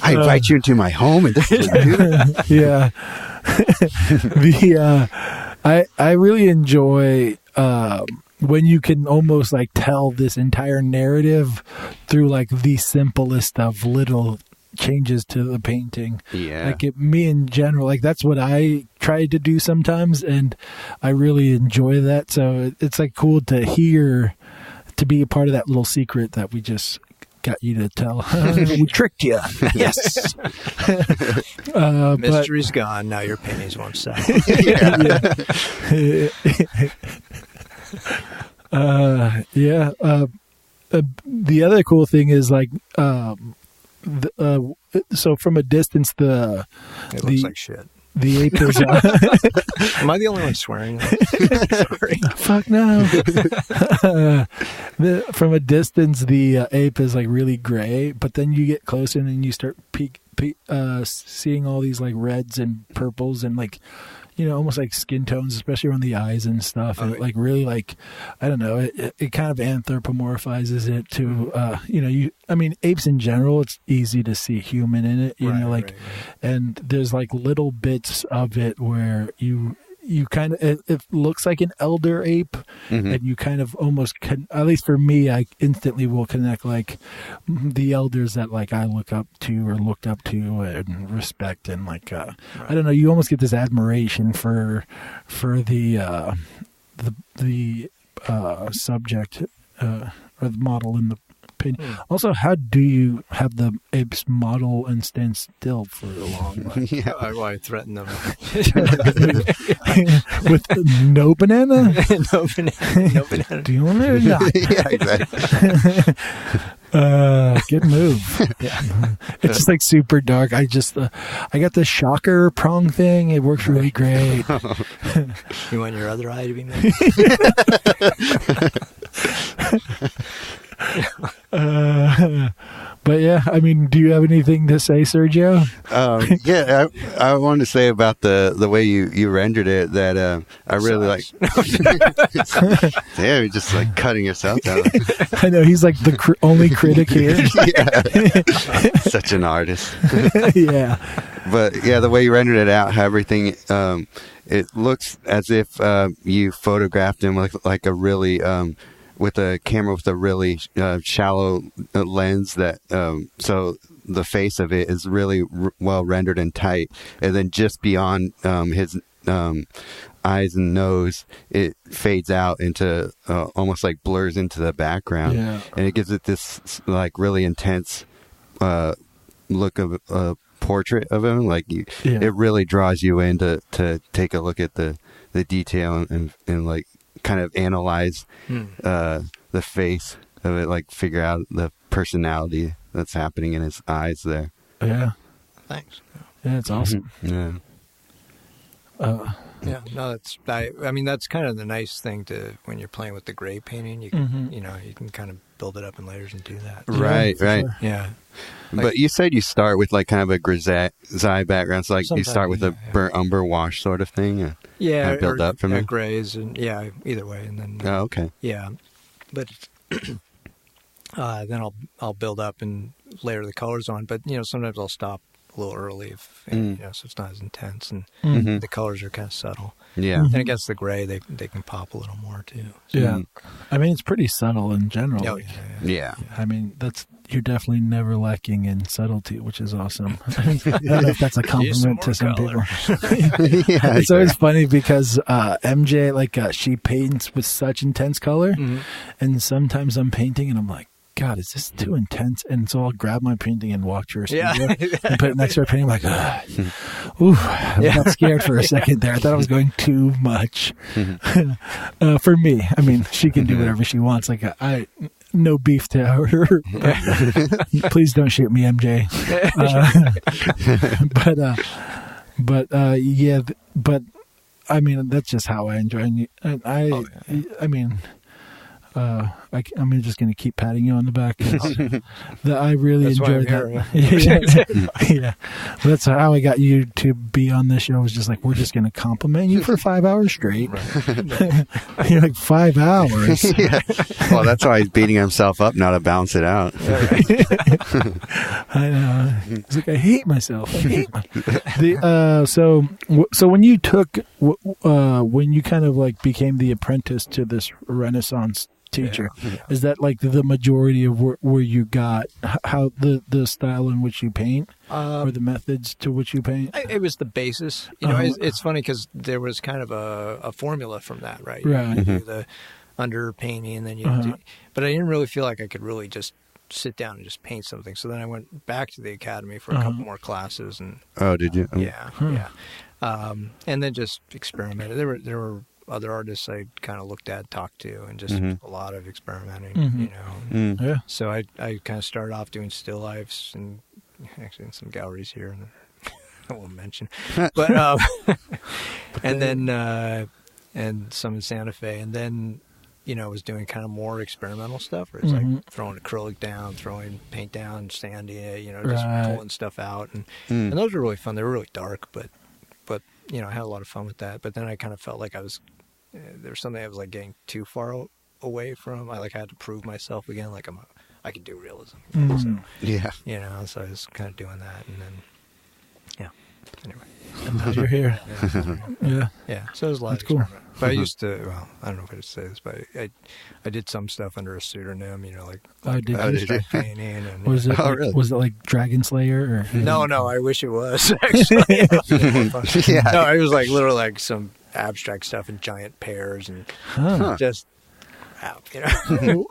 I invite you into my home, and this is what you do. Yeah. I really enjoy when you can almost like tell this entire narrative through like the simplest of little changes to the painting. Yeah. Like me in general, like that's what I try to do sometimes, and I really enjoy that. So it's like cool to hear, to be a part of that little secret that we just got you to tell. We tricked you. Yes. Mystery's gone. Now your pennies won't sell. The other cool thing is like, so from a distance, it looks like shit. The ape is. Am I the only one swearing? Sorry. Fuck no. From a distance, the ape is like really gray, but then you get closer and then you start seeing all these like reds and purples and like, you know, almost like skin tones, especially around the eyes and stuff. And it like really like, I don't know, it kind of anthropomorphizes it to, you know, I mean, apes in general, it's easy to see human in it, you know, like, and there's like little bits of it where you kind of, it looks like an elder ape, and you kind of almost can, at least for me, I instantly will connect like the elders that like I look up to or looked up to and respect, and like I don't know, you almost get this admiration for the subject or the model in the painting. Also, how do you have the apes model and stand still for a long while? I threaten them with no banana. No banana. Do you want it or not? Yeah, exactly. Good move. Yeah. It's just like super dark. I got the shocker prong thing. It works really great. You want your other eye to be made? But yeah, I mean, do you have anything to say, Sergio? Yeah, I wanted to say about the way you rendered it that I really like. Yeah, you're just like cutting yourself down. I know he's like the only critic here. Such an artist. Yeah, but yeah, the way you rendered it out, how everything it looks as if you photographed him like a really. With a camera with a really shallow lens that so the face of it is really well rendered and tight, and then just beyond his eyes and nose it fades out into almost like blurs into the background, and it gives it this like really intense look of a portrait of him, like it really draws you in to take a look at the detail and like kind of analyze the face of it, like figure out the personality that's happening in his eyes there. Yeah. Thanks. Yeah, it's awesome. Yeah. Yeah, no, I mean, that's kind of the nice thing to when you're playing with the gray painting. You can, you know, you can kind of build it up in layers and do that. Right. Sure. Yeah. But you said you start with like kind of a grisaille background, so like you start with a burnt umber wash sort of thing. Kind of build up from there. Grays and either way, and then. Oh, okay. Yeah, but then I'll build up and layer the colors on. But you know, sometimes I'll stop a little early if you know, so it's not as intense, and the colors are kind of subtle. Yeah, and against the gray, they can pop a little more too. So. Yeah, I mean it's pretty subtle in general. Oh, yeah. I mean you're definitely never lacking in subtlety, which is awesome. I don't know if that's a compliment to some people. It's always funny because MJ, like, she paints with such intense color, and sometimes I'm painting and I'm like, God, is this too intense? And so I'll grab my painting and walk to her studio and put it next to her painting. I'm like, ooh, I got scared for a second there. I thought I was going too much. For me, I mean, she can do whatever she wants. Like, no beef to her. Please don't shoot me, MJ. But I mean, that's just how I enjoy it. I mean, I'm just going to keep patting you on the back. I really enjoyed that. Yeah. That's how I got you to be on this show. I was just like, we're just going to compliment you for 5 hours straight. You're like, 5 hours. Yeah. Well, that's why he's beating himself up now to balance it out. I know. It's like, I hate myself. So when you took, when you kind of like became the apprentice to this Renaissance teacher, is that like the majority of where you got how the style in which you paint or the methods to which you paint? It was the basis. You know, it's funny because there was kind of a formula from that, right? Right. You do the under painting, and then you do, but I didn't really feel like I could really just sit down and just paint something. So then I went back to the academy for a couple more classes. And did you? Yeah. And then just experimented. There were other artists I kind of looked at, talked to, and just a lot of experimenting, you know. Yeah. So I kind of started off doing still lifes and actually in some galleries here and I won't mention, but and then and some in Santa Fe, and then you know I was doing kind of more experimental stuff where it's like throwing acrylic down, throwing paint down, sanding it, you know, just pulling stuff out, and those were really fun. They were really dark, but you know I had a lot of fun with that. But then I kind of felt like I was there was something I was like getting too far away from. I had to prove myself again, like I could do realism. So, yeah, you know, so I was kind of doing that, and then anyway. You're here. Yeah. So it was a lot of experiment. But I used to, well, I don't know if I should say this, but I did some stuff under a pseudonym, you know, like abstract painting. And, was it really? Was it like Dragon Slayer? Or? No, I wish it was, actually. No, it was like literally like some abstract stuff in giant pears and just, you know.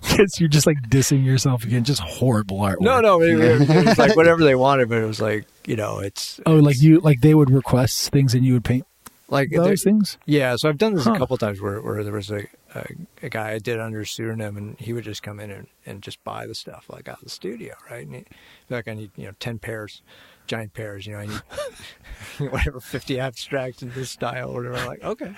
Because you're just like dissing yourself again, just horrible artwork. No, it was like whatever they wanted, but it was like, you know, it's... Oh, like they would request things and you would paint like those things? Yeah, so I've done this a couple times where there was a guy I did under a pseudonym, and he would just come in and just buy the stuff like out of the studio, right? And he'd be like, I need, 10 pairs, giant pairs, I need whatever, 50 abstracts in this style or whatever. I'm like, okay.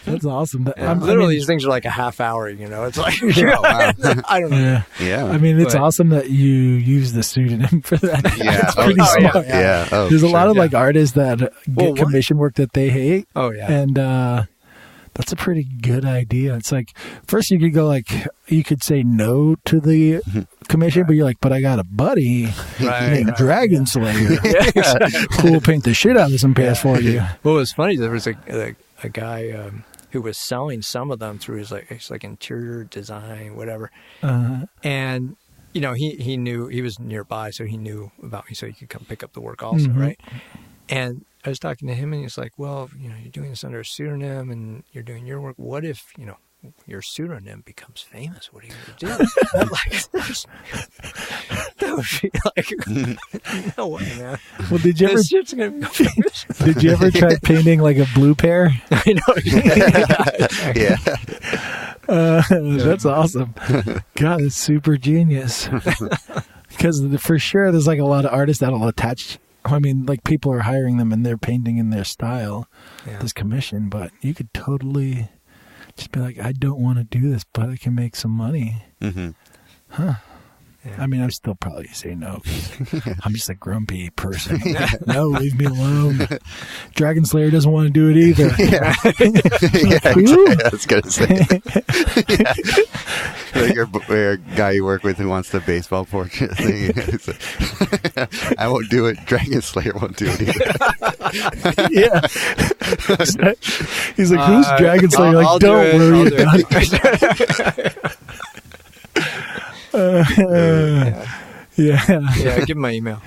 That's awesome. Literally, these things are like a half hour, it's like, I don't know. Yeah. I mean, it's awesome that you use the pseudonym for that. Yeah. It's pretty smart. Yeah. Oh, there's a lot of like artists that get commission work that they hate. Oh, yeah. And, that's a pretty good idea. It's like, first you could go like, you could say no to the commission, but you're like, but I got a buddy named Dragon Slayer who will paint the shit out of some pairs for you. Well, it was funny. There was a guy who was selling some of them through his like interior design, whatever. And, he knew, he was nearby, so he knew about me, so he could come pick up the work also, right? And I was talking to him, and he's like, well, you're doing this under a pseudonym, and you're doing your work. What if, your pseudonym becomes famous? What are you going to do? I'm like, that would be like, no way, man. Well, did you ever? This shit's going to become famous. Did you ever try painting like a blue pear? I know. Yeah. That's awesome. God, it's super genius. Because for sure, there's like a lot of artists that'll attach. I mean, like people are hiring them and they're painting in their style, this commission, but you could totally just be like, I don't want to do this, but I can make some money. Huh. Yeah. I mean, I'm still probably say no. I'm just a grumpy person. No, leave me alone. Dragon Slayer doesn't want to do it either. I was going to say. Like your guy you work with who wants the baseball portrait thing. Like, I won't do it. Dragon Slayer won't do it either. Yeah. He's like, who's Dragon Slayer? I'll don't worry about it. Yeah, give him my email.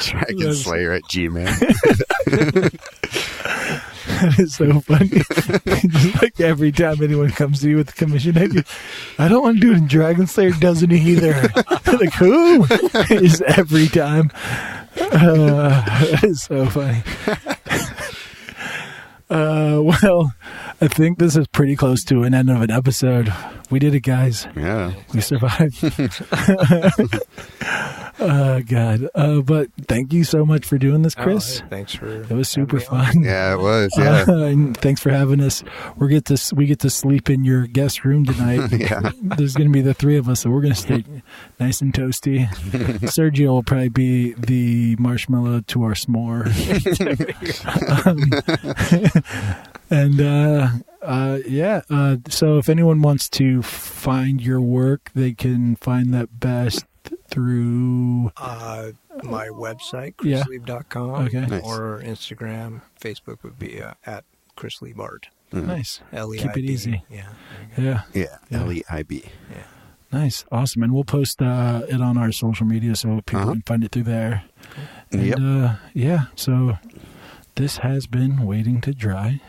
Dragon Slayer at Gmail. That is so funny. Just like every time anyone comes to you with a commission idea, I don't want to do it, and Dragon Slayer doesn't either. Like, who? Is every time. That is so funny. Well, I think this is pretty close to an end of an episode. We did it, guys. Yeah. We survived. God. But thank you so much for doing this, Chris. Hey, thanks for It was super fun. Yeah, it was. Yeah. And thanks for having us. We get to sleep in your guest room tonight. Yeah. There's going to be the three of us, so we're going to stay nice and toasty. Sergio will probably be the marshmallow to our s'more. So if anyone wants to find your work, they can find that best through my website, chrisleib.com, Okay. Nice. or Instagram, Facebook would be at Chris Leib Art. Nice. Leib. Keep it easy. Yeah. Yeah. Yeah. Leib. Yeah. Nice. Awesome. And we'll post it on our social media so people can find it through there. And, so this has been Waiting to Dry.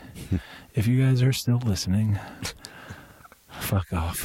If you guys are still listening, fuck off.